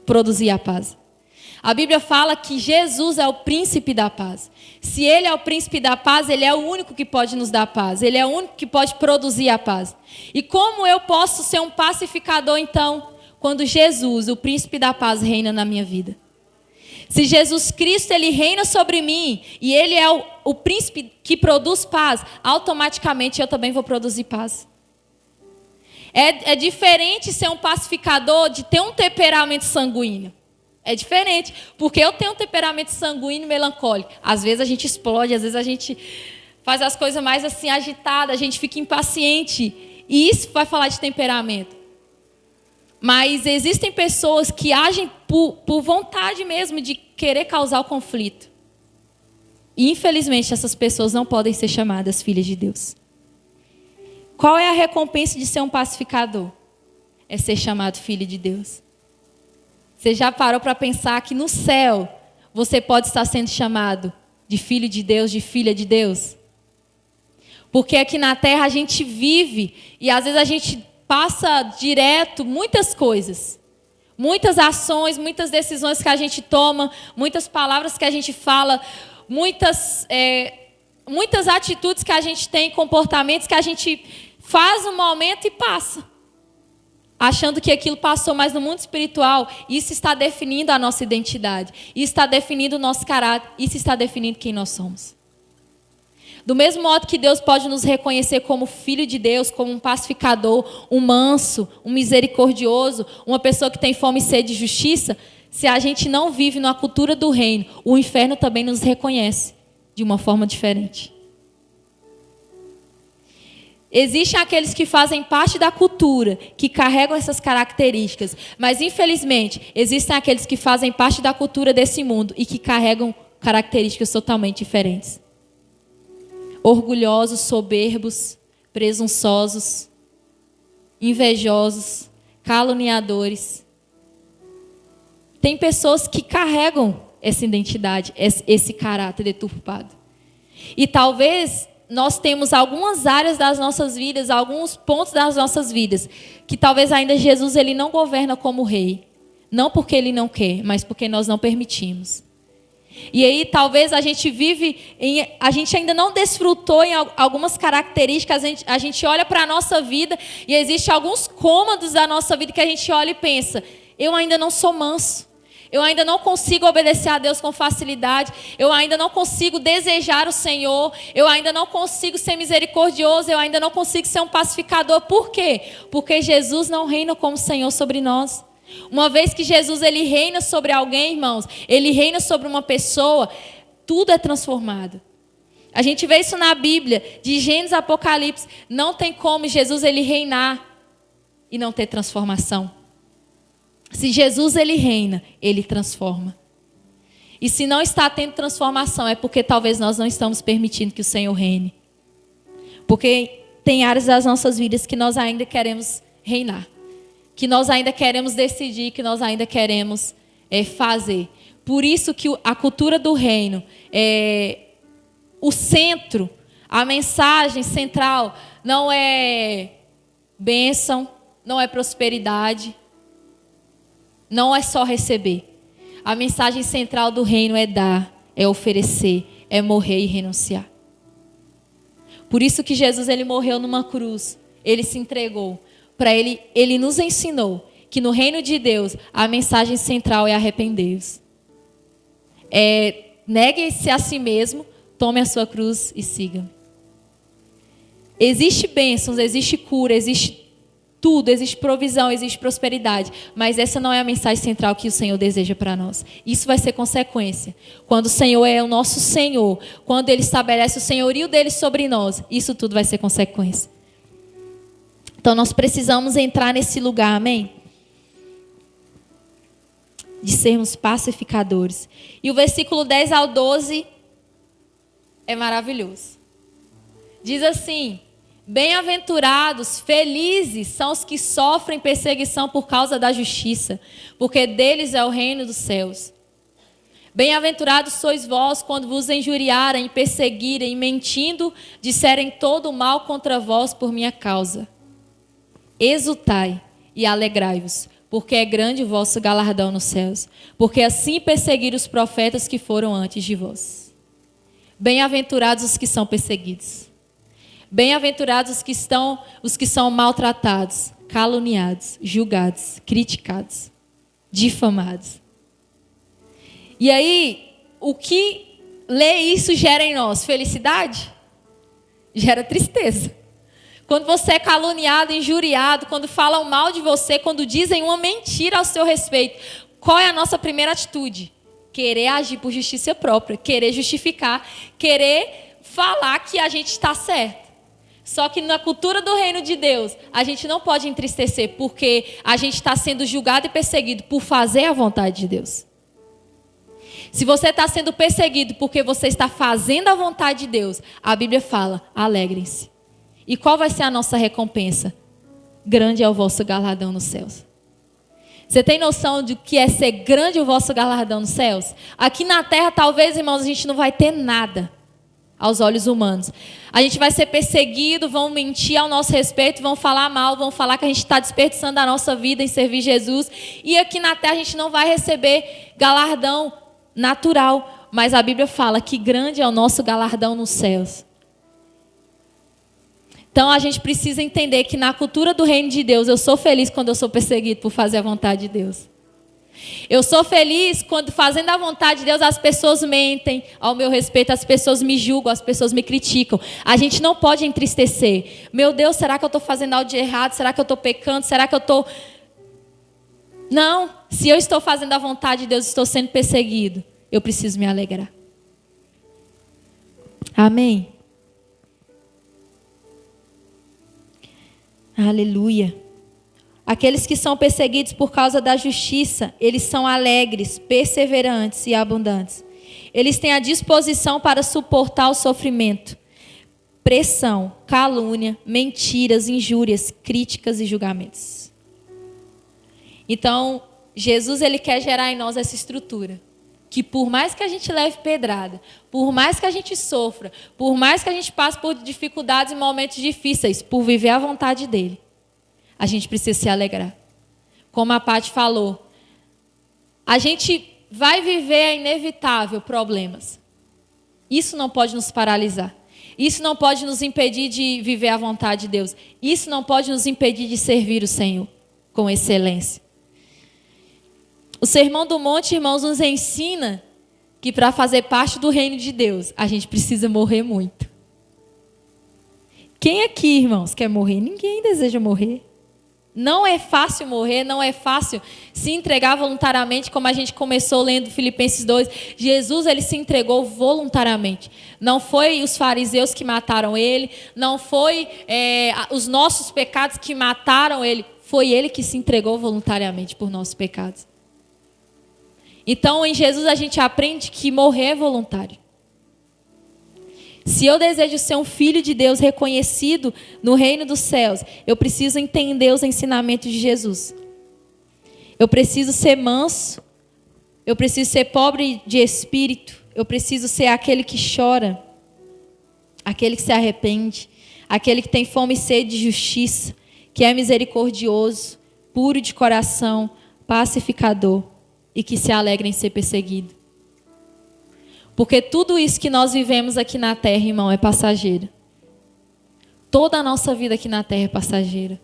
produzir a paz. A Bíblia fala que Jesus é o príncipe da paz. Se Ele é o príncipe da paz, Ele é o único que pode nos dar paz. Ele é o único que pode produzir a paz. E como eu posso ser um pacificador, então, quando Jesus, o príncipe da paz, reina na minha vida? Se Jesus Cristo, Ele reina sobre mim, e Ele é o príncipe que produz paz, automaticamente eu também vou produzir paz. É diferente ser um pacificador de ter um temperamento sanguíneo. É diferente, porque eu tenho um temperamento sanguíneo e melancólico. Às vezes a gente explode, às vezes a gente faz as coisas mais assim agitadas, a gente fica impaciente. E isso vai falar de temperamento. Mas existem pessoas que agem por vontade mesmo de querer causar o conflito. E infelizmente essas pessoas não podem ser chamadas filhas de Deus. Qual é a recompensa de ser um pacificador? É ser chamado filho de Deus. Você já parou para pensar que no céu você pode estar sendo chamado de filho de Deus, de filha de Deus? Porque aqui na terra a gente vive e às vezes a gente passa direto muitas coisas. Muitas ações, muitas decisões que a gente toma, muitas palavras que a gente fala, muitas atitudes que a gente tem, comportamentos que a gente faz um momento e passa. Achando que aquilo passou, mas no mundo espiritual, isso está definindo a nossa identidade. Isso está definindo o nosso caráter. Isso está definindo quem nós somos. Do mesmo modo que Deus pode nos reconhecer como filho de Deus, como um pacificador, um manso, um misericordioso, uma pessoa que tem fome e sede de justiça, se a gente não vive na cultura do reino, o inferno também nos reconhece de uma forma diferente. Existem aqueles que fazem parte da cultura, que carregam essas características. Mas, infelizmente, existem aqueles que fazem parte da cultura desse mundo e que carregam características totalmente diferentes. Orgulhosos, soberbos, presunçosos, invejosos, caluniadores. Tem pessoas que carregam essa identidade, esse caráter deturpado. E talvez nós temos algumas áreas das nossas vidas, alguns pontos das nossas vidas, que talvez ainda Jesus ele não governa como rei. Não porque ele não quer, mas porque nós não permitimos. E aí talvez a gente a gente ainda não desfrutou em algumas características, a gente olha para a nossa vida e existem alguns cômodos da nossa vida que a gente olha e pensa, eu ainda não sou manso. Eu ainda não consigo obedecer a Deus com facilidade. Eu ainda não consigo desejar o Senhor. Eu ainda não consigo ser misericordioso. Eu ainda não consigo ser um pacificador. Por quê? Porque Jesus não reina como Senhor sobre nós. Uma vez que Jesus ele reina sobre alguém, irmãos, ele reina sobre uma pessoa, tudo é transformado. A gente vê isso na Bíblia, de Gênesis a Apocalipse. Não tem como Jesus ele reinar e não ter transformação. Se Jesus ele reina, ele transforma. E se não está tendo transformação, é porque talvez nós não estamos permitindo que o Senhor reine. Porque tem áreas das nossas vidas que nós ainda queremos reinar, que nós ainda queremos decidir, que nós ainda queremos fazer. Por isso que a cultura do reino, o centro, a mensagem central não é bênção, não é prosperidade, não é só receber. A mensagem central do reino é dar, é oferecer, é morrer e renunciar. Por isso que Jesus ele morreu numa cruz, ele se entregou. Para ele nos ensinou que no reino de Deus a mensagem central é arrepender-vos. Negue-se a si mesmo, tome a sua cruz e siga-me. Existe bênçãos, existe cura, existe tudo, existe provisão, existe prosperidade. Mas essa não é a mensagem central que o Senhor deseja para nós. Isso vai ser consequência. Quando o Senhor é o nosso Senhor, quando Ele estabelece o senhorio dele sobre nós, isso tudo vai ser consequência. Então nós precisamos entrar nesse lugar, amém? De sermos pacificadores. E o versículo 10 ao 12 é maravilhoso. Diz assim: bem-aventurados, felizes são os que sofrem perseguição por causa da justiça, porque deles é o reino dos céus. Bem-aventurados sois vós quando vos injuriarem, perseguirem, mentindo, disserem todo o mal contra vós por minha causa. Exultai e alegrai-vos, porque é grande o vosso galardão nos céus, porque assim perseguiram os profetas que foram antes de vós. Bem-aventurados os que são perseguidos. Bem-aventurados os que são maltratados, caluniados, julgados, criticados, difamados. E aí, o que ler isso gera em nós? Felicidade? Gera tristeza. Quando você é caluniado, injuriado, quando falam mal de você, quando dizem uma mentira ao seu respeito, qual é a nossa primeira atitude? Querer agir por justiça própria, querer justificar, querer falar que a gente está certo. Só que na cultura do reino de Deus, a gente não pode entristecer, porque a gente está sendo julgado e perseguido por fazer a vontade de Deus. Se você está sendo perseguido porque você está fazendo a vontade de Deus, a Bíblia fala, alegrem-se. E qual vai ser a nossa recompensa? Grande é o vosso galardão nos céus. Você tem noção de que é ser grande o vosso galardão nos céus? Aqui na terra, talvez, irmãos, a gente não vai ter nada aos olhos humanos. A gente vai ser perseguido, vão mentir ao nosso respeito, vão falar mal, vão falar que a gente está desperdiçando a nossa vida em servir Jesus. E aqui na terra a gente não vai receber galardão natural. Mas a Bíblia fala que grande é o nosso galardão nos céus. Então a gente precisa entender que na cultura do reino de Deus, eu sou feliz quando eu sou perseguido por fazer a vontade de Deus. Eu sou feliz quando, fazendo a vontade de Deus, as pessoas mentem ao meu respeito, as pessoas me julgam, as pessoas me criticam. A gente não pode entristecer. Meu Deus, será que eu estou fazendo algo de errado? Será que eu estou pecando? Será que eu estou... Não, se eu estou fazendo a vontade de Deus, estou sendo perseguido, eu preciso me alegrar. Amém? Aleluia. Aqueles que são perseguidos por causa da justiça, eles são alegres, perseverantes e abundantes. Eles têm a disposição para suportar o sofrimento, pressão, calúnia, mentiras, injúrias, críticas e julgamentos. Então, Jesus ele quer gerar em nós essa estrutura. Que por mais que a gente leve pedrada, por mais que a gente sofra, por mais que a gente passe por dificuldades e momentos difíceis, por viver a vontade dele, a gente precisa se alegrar. Como a Paty falou, a gente vai viver, é inevitável, problemas. Isso não pode nos paralisar. Isso não pode nos impedir de viver a vontade de Deus. Isso não pode nos impedir de servir o Senhor com excelência. O Sermão do Monte, irmãos, nos ensina que para fazer parte do reino de Deus, a gente precisa morrer muito. Quem aqui, irmãos, quer morrer? Ninguém deseja morrer. Não é fácil morrer, não é fácil se entregar voluntariamente, como a gente começou lendo Filipenses 2. Jesus, ele se entregou voluntariamente. Não foi os fariseus que mataram ele, não foi os nossos pecados que mataram ele. Foi ele que se entregou voluntariamente por nossos pecados. Então, em Jesus, a gente aprende que morrer é voluntário. Se eu desejo ser um filho de Deus reconhecido no reino dos céus, eu preciso entender os ensinamentos de Jesus. Eu preciso ser manso, eu preciso ser pobre de espírito, eu preciso ser aquele que chora, aquele que se arrepende, aquele que tem fome e sede de justiça, que é misericordioso, puro de coração, pacificador e que se alegra em ser perseguido. Porque tudo isso que nós vivemos aqui na terra, irmão, é passageiro. Toda a nossa vida aqui na terra é passageira.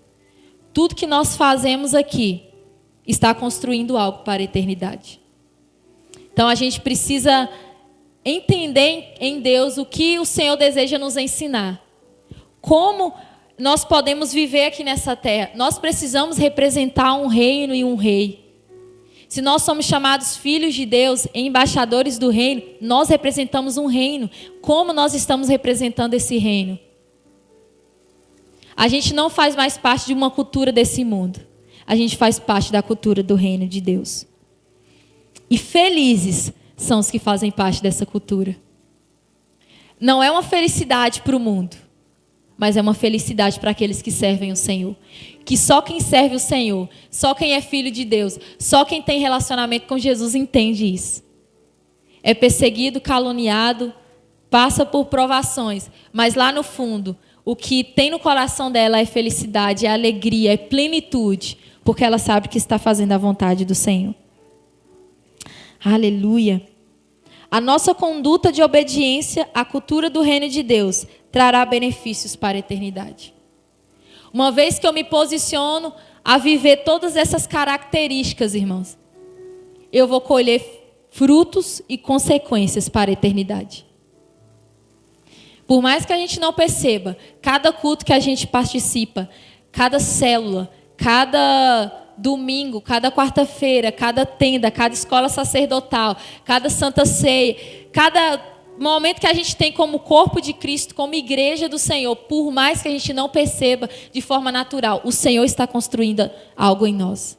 Tudo que nós fazemos aqui está construindo algo para a eternidade. Então a gente precisa entender em Deus o que o Senhor deseja nos ensinar. Como nós podemos viver aqui nessa terra. Nós precisamos representar um reino e um rei. Se nós somos chamados filhos de Deus, embaixadores do reino, nós representamos um reino. Como nós estamos representando esse reino? A gente não faz mais parte de uma cultura desse mundo. A gente faz parte da cultura do reino de Deus. E felizes são os que fazem parte dessa cultura. Não é uma felicidade para o mundo, mas é uma felicidade para aqueles que servem o Senhor. Que só quem serve o Senhor, só quem é filho de Deus, só quem tem relacionamento com Jesus entende isso. É perseguido, caluniado, passa por provações, mas lá no fundo, o que tem no coração dela é felicidade, é alegria, é plenitude, porque ela sabe que está fazendo a vontade do Senhor. Aleluia. A nossa conduta de obediência à cultura do reino de Deus trará benefícios para a eternidade. Uma vez que eu me posiciono a viver todas essas características, irmãos, eu vou colher frutos e consequências para a eternidade. Por mais que a gente não perceba, cada culto que a gente participa, cada célula, cada domingo, cada quarta-feira, cada tenda, cada escola sacerdotal, cada santa ceia, cada momento que a gente tem como corpo de Cristo, como igreja do Senhor, por mais que a gente não perceba de forma natural, o Senhor está construindo algo em nós.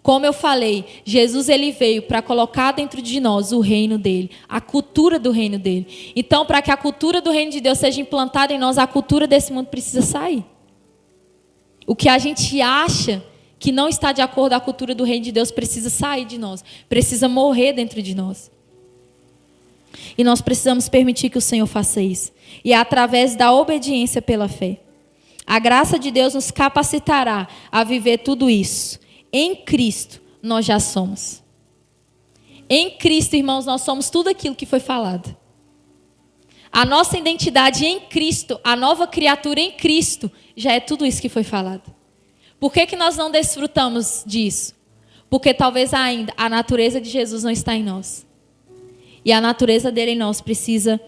Como eu falei, Jesus ele veio para colocar dentro de nós o reino dele, a cultura do reino dele. Então, para que a cultura do reino de Deus seja implantada em nós, a cultura desse mundo precisa sair. O que a gente acha que não está de acordo com a cultura do reino de Deus precisa sair de nós, precisa morrer dentro de nós. E nós precisamos permitir que o Senhor faça isso. E é através da obediência pela fé. A graça de Deus nos capacitará a viver tudo isso. Em Cristo, nós já somos. Em Cristo, irmãos, nós somos tudo aquilo que foi falado. A nossa identidade em Cristo, a nova criatura em Cristo, já é tudo isso que foi falado. Por que nós não desfrutamos disso? Porque talvez ainda a natureza de Jesus não está em nós. E a natureza dele em nós precisa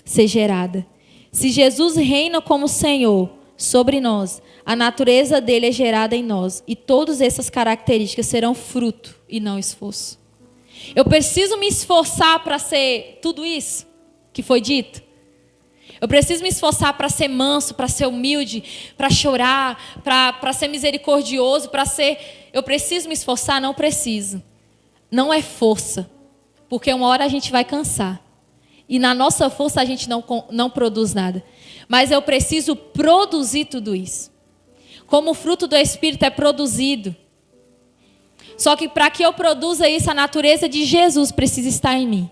ser gerada. Se Jesus reina como Senhor sobre nós, a natureza dele é gerada em nós. E todas essas características serão fruto e não esforço. Eu preciso me esforçar para ser tudo isso que foi dito? Eu preciso me esforçar para ser manso, para ser humilde, para chorar, para ser misericordioso, para ser... Eu preciso me esforçar? Não preciso. Não é força. Porque uma hora a gente vai cansar. E na nossa força a gente não produz nada. Mas eu preciso produzir tudo isso. Como o fruto do Espírito é produzido. Só que para que eu produza isso, a natureza de Jesus precisa estar em mim.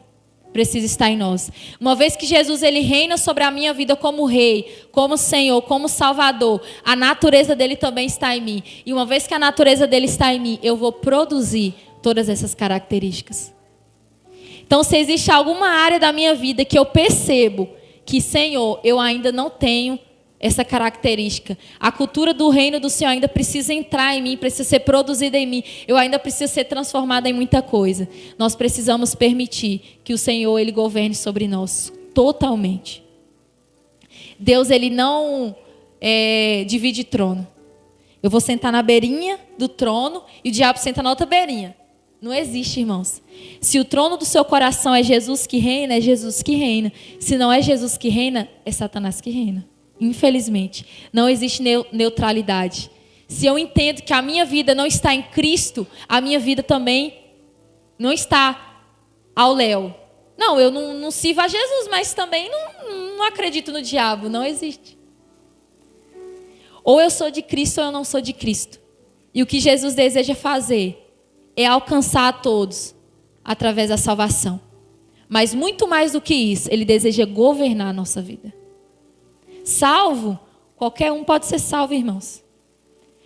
Precisa estar em nós. Uma vez que Jesus ele reina sobre a minha vida como rei, como Senhor, como Salvador, a natureza dele também está em mim. E uma vez que a natureza dele está em mim, eu vou produzir todas essas características. Então, se existe alguma área da minha vida que eu percebo que, Senhor, eu ainda não tenho essa característica, a cultura do reino do Senhor ainda precisa entrar em mim, precisa ser produzida em mim, eu ainda preciso ser transformada em muita coisa. Nós precisamos permitir que o Senhor ele governe sobre nós totalmente. Deus ele não divide trono. Eu vou sentar na beirinha do trono e o diabo senta na outra beirinha. Não existe, irmãos. Se o trono do seu coração é Jesus que reina, é Jesus que reina. Se não é Jesus que reina, é Satanás que reina. Infelizmente, não existe neutralidade. Se eu entendo que a minha vida não está em Cristo, a minha vida também não está ao léu. Não, eu não sirvo a Jesus, mas também não acredito no diabo. Não existe. Ou eu sou de Cristo ou eu não sou de Cristo. E o que Jesus deseja fazer é alcançar a todos através da salvação. Mas muito mais do que isso, ele deseja governar a nossa vida. Salvo, qualquer um pode ser salvo, irmãos.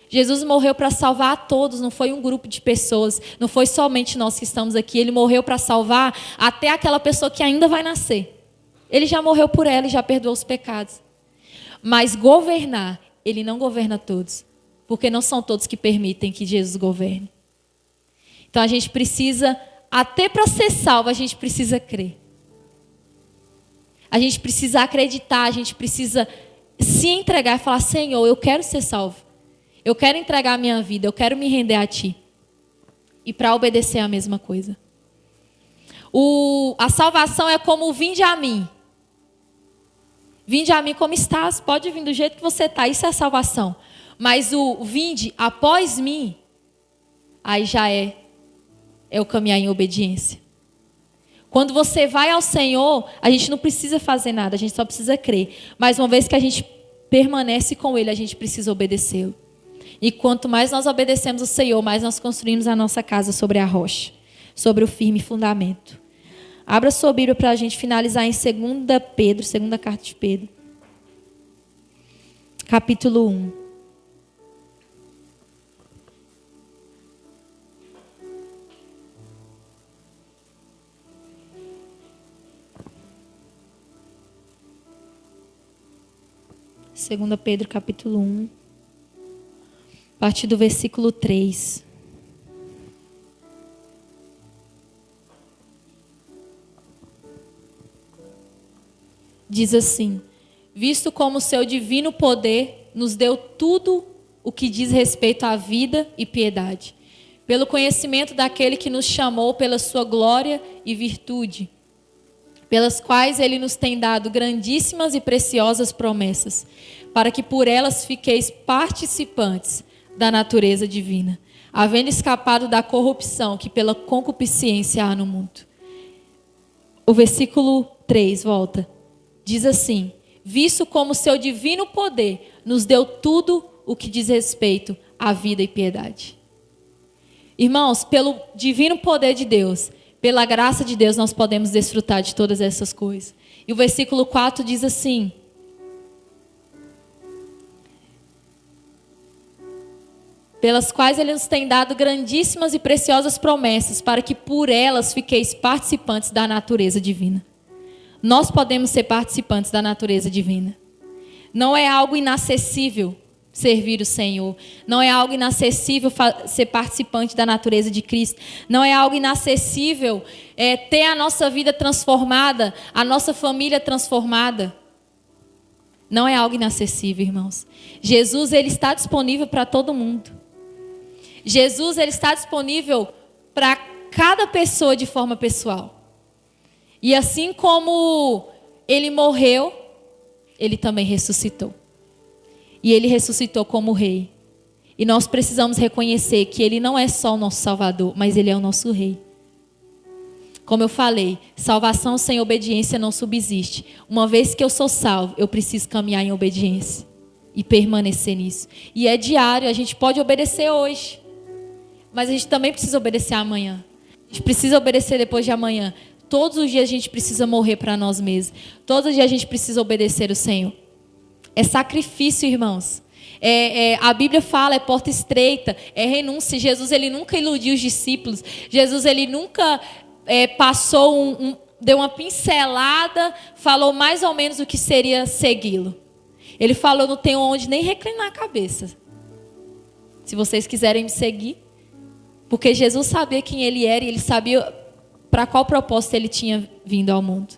Jesus morreu para salvar a todos, não foi um grupo de pessoas, não foi somente nós que estamos aqui. Ele morreu para salvar até aquela pessoa que ainda vai nascer. Ele já morreu por ela e já perdoou os pecados. Mas governar, ele não governa todos, porque não são todos que permitem que Jesus governe. Então a gente precisa, até para ser salvo, a gente precisa crer. A gente precisa acreditar, a gente precisa se entregar e falar: Senhor, eu quero ser salvo. Eu quero entregar a minha vida, eu quero me render a Ti. E para obedecer a mesma coisa. A salvação é como o vinde a mim. Vinde a mim como estás, pode vir do jeito que você está, isso é a salvação. Mas o vinde após mim, aí já é o caminhar em obediência. Quando você vai ao Senhor, a gente não precisa fazer nada, a gente só precisa crer. Mas uma vez que a gente permanece com Ele, a gente precisa obedecê-lo. E quanto mais nós obedecemos o Senhor, mais nós construímos a nossa casa sobre a rocha, sobre o firme fundamento. Abra sua Bíblia para a gente finalizar em 2 Pedro, segunda carta de Pedro, capítulo 1. Segunda Pedro, capítulo 1, a partir do versículo 3. Diz assim: visto como o seu divino poder nos deu tudo o que diz respeito à vida e piedade, pelo conhecimento daquele que nos chamou pela sua glória e virtude, pelas quais ele nos tem dado grandíssimas e preciosas promessas, para que por elas fiqueis participantes da natureza divina, havendo escapado da corrupção que pela concupiscência há no mundo. O versículo 3 volta. Diz assim: visto como seu divino poder nos deu tudo o que diz respeito à vida e piedade. Irmãos, pelo divino poder de Deus, pela graça de Deus, nós podemos desfrutar de todas essas coisas. E o versículo 4 diz assim: pelas quais ele nos tem dado grandíssimas e preciosas promessas, para que por elas fiqueis participantes da natureza divina. Nós podemos ser participantes da natureza divina. Não é algo inacessível servir o Senhor. Não é algo inacessível ser participante da natureza de Cristo. Não é algo inacessível ter a nossa vida transformada, a nossa família transformada. Não é algo inacessível, irmãos. Jesus, ele está disponível para todo mundo. Jesus, ele está disponível para cada pessoa de forma pessoal. E assim como ele morreu, ele também ressuscitou. E ele ressuscitou como rei. E nós precisamos reconhecer que ele não é só o nosso Salvador, mas ele é o nosso rei. Como eu falei, salvação sem obediência não subsiste. Uma vez que eu sou salvo, eu preciso caminhar em obediência e permanecer nisso. E é diário, a gente pode obedecer hoje, mas a gente também precisa obedecer amanhã. A gente precisa obedecer depois de amanhã. Todos os dias a gente precisa morrer para nós mesmos. Todos os dias a gente precisa obedecer o Senhor. É sacrifício, irmãos. A Bíblia fala, é porta estreita, é renúncia. Jesus, ele nunca iludiu os discípulos. Jesus, ele nunca deu uma pincelada, falou mais ou menos o que seria segui-lo. Ele falou: não tenho onde nem reclinar a cabeça, se vocês quiserem me seguir. Porque Jesus sabia quem ele era e ele sabia para qual propósito ele tinha vindo ao mundo.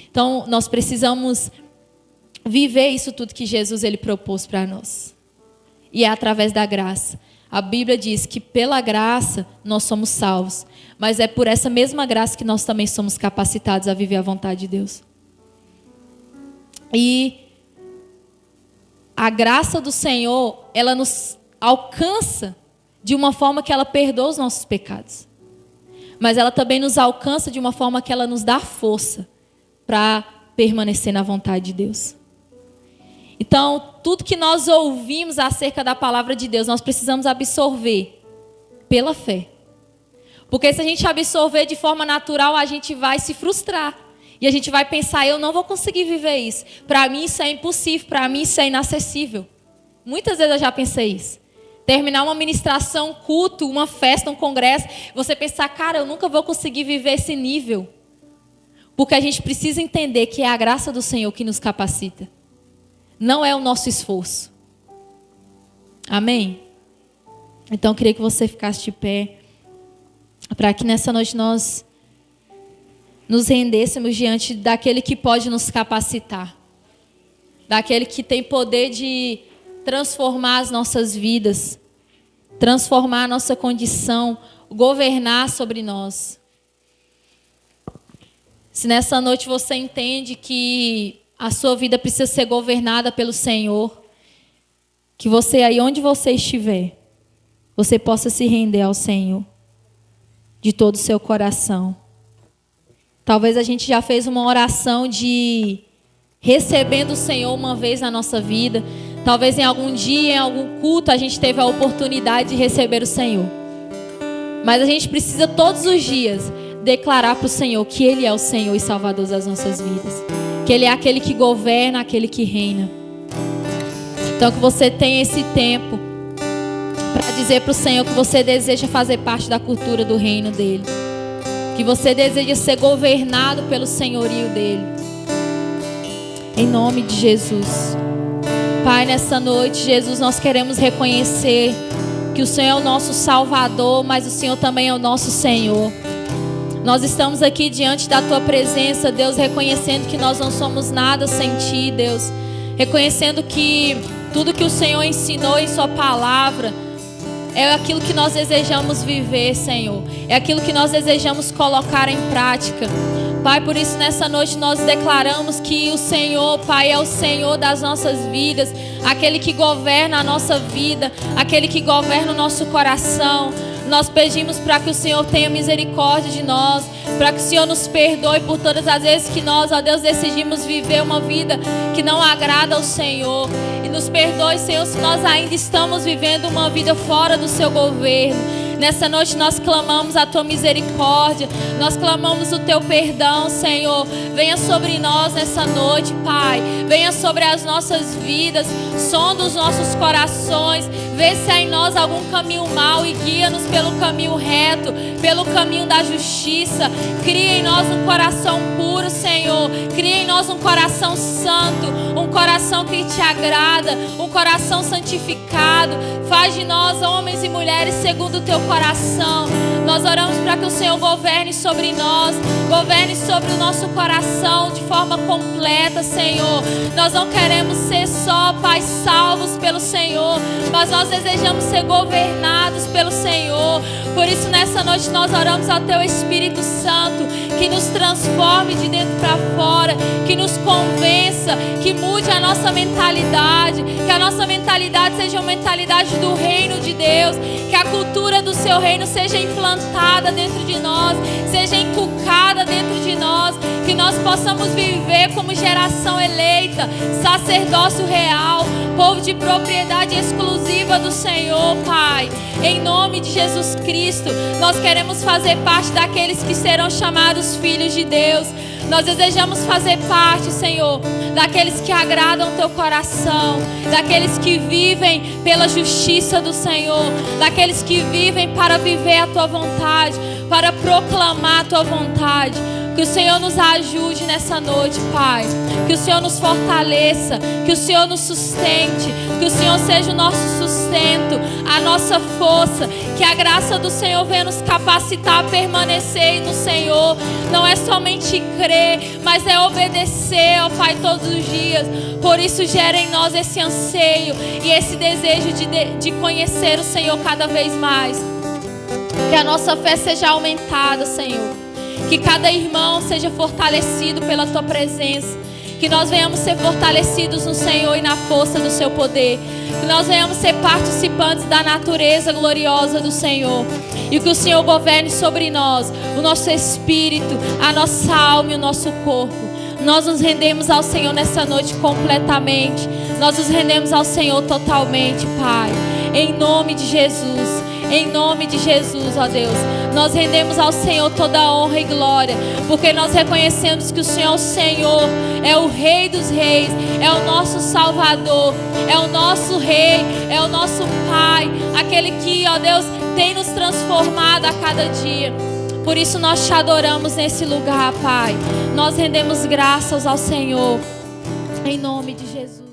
Então, nós precisamos viver isso tudo que Jesus ele propôs para nós. E é através da graça. A Bíblia diz que pela graça nós somos salvos. Mas é por essa mesma graça que nós também somos capacitados a viver a vontade de Deus. E a graça do Senhor, ela nos alcança de uma forma que ela perdoa os nossos pecados. Mas ela também nos alcança de uma forma que ela nos dá força para permanecer na vontade de Deus. Então, tudo que nós ouvimos acerca da palavra de Deus, nós precisamos absorver pela fé. Porque se a gente absorver de forma natural, a gente vai se frustrar. E a gente vai pensar, eu não vou conseguir viver isso. Para mim isso é impossível, para mim isso é inacessível. Muitas vezes eu já pensei isso. Terminar uma ministração, um culto, uma festa, um congresso, você pensar, cara, eu nunca vou conseguir viver esse nível. Porque a gente precisa entender que é a graça do Senhor que nos capacita. Não é o nosso esforço. Amém? Então eu queria que você ficasse de pé, para que nessa noite nós nos rendêssemos diante daquele que pode nos capacitar. Daquele que tem poder de transformar as nossas vidas, transformar a nossa condição, governar sobre nós. Se nessa noite você entende que a sua vida precisa ser governada pelo Senhor, que você, aí onde você estiver, você possa se render ao Senhor de todo o seu coração. Talvez a gente já fez uma oração de recebendo o Senhor uma vez na nossa vida. Talvez em algum dia, em algum culto, a gente teve a oportunidade de receber o Senhor. Mas a gente precisa todos os dias declarar para o Senhor que Ele é o Senhor e Salvador das nossas vidas. Que Ele é aquele que governa, aquele que reina. Então que você tenha esse tempo para dizer para o Senhor que você deseja fazer parte da cultura do reino dEle. Que você deseja ser governado pelo senhorio dEle. Em nome de Jesus. Pai, nessa noite, Jesus, nós queremos reconhecer que o Senhor é o nosso Salvador, mas o Senhor também é o nosso Senhor. Nós estamos aqui diante da Tua presença, Deus, reconhecendo que nós não somos nada sem Ti, Deus. Reconhecendo que tudo que o Senhor ensinou em Sua palavra é aquilo que nós desejamos viver, Senhor. É aquilo que nós desejamos colocar em prática. Pai, por isso nessa noite nós declaramos que o Senhor, Pai, é o Senhor das nossas vidas, aquele que governa a nossa vida, aquele que governa o nosso coração. Nós pedimos para que o Senhor tenha misericórdia de nós, para que o Senhor nos perdoe por todas as vezes que nós, ó Deus, decidimos viver uma vida que não agrada ao Senhor. E nos perdoe, Senhor, se nós ainda estamos vivendo uma vida fora do Seu governo. Nessa noite nós clamamos a Tua misericórdia, nós clamamos o Teu perdão, Senhor. Venha sobre nós nessa noite, Pai. Venha sobre as nossas vidas, sonda os nossos corações, vê se há em nós algum caminho mau e guia-nos pelo caminho reto, pelo caminho da justiça. Cria em nós um coração puro, Senhor. Cria em nós um coração santo, um coração que Te agrada, um coração santificado. Faz de nós homens e mulheres segundo o Teu coração. Nós oramos para que o Senhor governe sobre nós, governe sobre o nosso coração de forma completa, Senhor. Nós não queremos ser só, Pai, salvos pelo Senhor, mas nós desejamos ser governados pelo Senhor. Por isso nessa noite nós oramos ao Teu Espírito Santo, que nos transforme de dentro para fora, que nos convença, que mude a nossa mentalidade, que a nossa mentalidade seja uma mentalidade do reino de Deus, que a cultura do Seu reino seja implantada dentro de nós, seja inculcada dentro de nós, que nós possamos viver como geração eleita, sacerdócio real, povo de propriedade exclusiva do Senhor, Pai. Em nome de Jesus Cristo, nós queremos fazer parte daqueles que serão chamados filhos de Deus. Nós desejamos fazer parte, Senhor, daqueles que agradam Teu coração, daqueles que vivem pela justiça do Senhor, daqueles que vivem para viver a Tua vontade, para proclamar a Tua vontade. Que o Senhor nos ajude nessa noite, Pai. Que o Senhor nos fortaleça, que o Senhor nos sustente, que o Senhor seja o nosso sustento, a nossa força. Que a graça do Senhor venha nos capacitar a permanecer no Senhor. Não é somente crer, mas é obedecer ao Pai todos os dias. Por isso gera em nós esse anseio e esse desejo de conhecer o Senhor cada vez mais. Que a nossa fé seja aumentada, Senhor. Que cada irmão seja fortalecido pela Tua presença. Que nós venhamos ser fortalecidos no Senhor e na força do Seu poder. Que nós venhamos ser participantes da natureza gloriosa do Senhor. E que o Senhor governe sobre nós, o nosso espírito, a nossa alma e o nosso corpo. Nós nos rendemos ao Senhor nessa noite completamente. Nós nos rendemos ao Senhor totalmente, Pai. Em nome de Jesus. Em nome de Jesus, ó Deus. Nós rendemos ao Senhor toda a honra e glória, porque nós reconhecemos que o Senhor é o Senhor, é o Rei dos Reis, é o nosso Salvador, é o nosso Rei, é o nosso Pai, aquele que, ó Deus, tem nos transformado a cada dia. Por isso nós te adoramos nesse lugar, Pai. Nós rendemos graças ao Senhor, em nome de Jesus.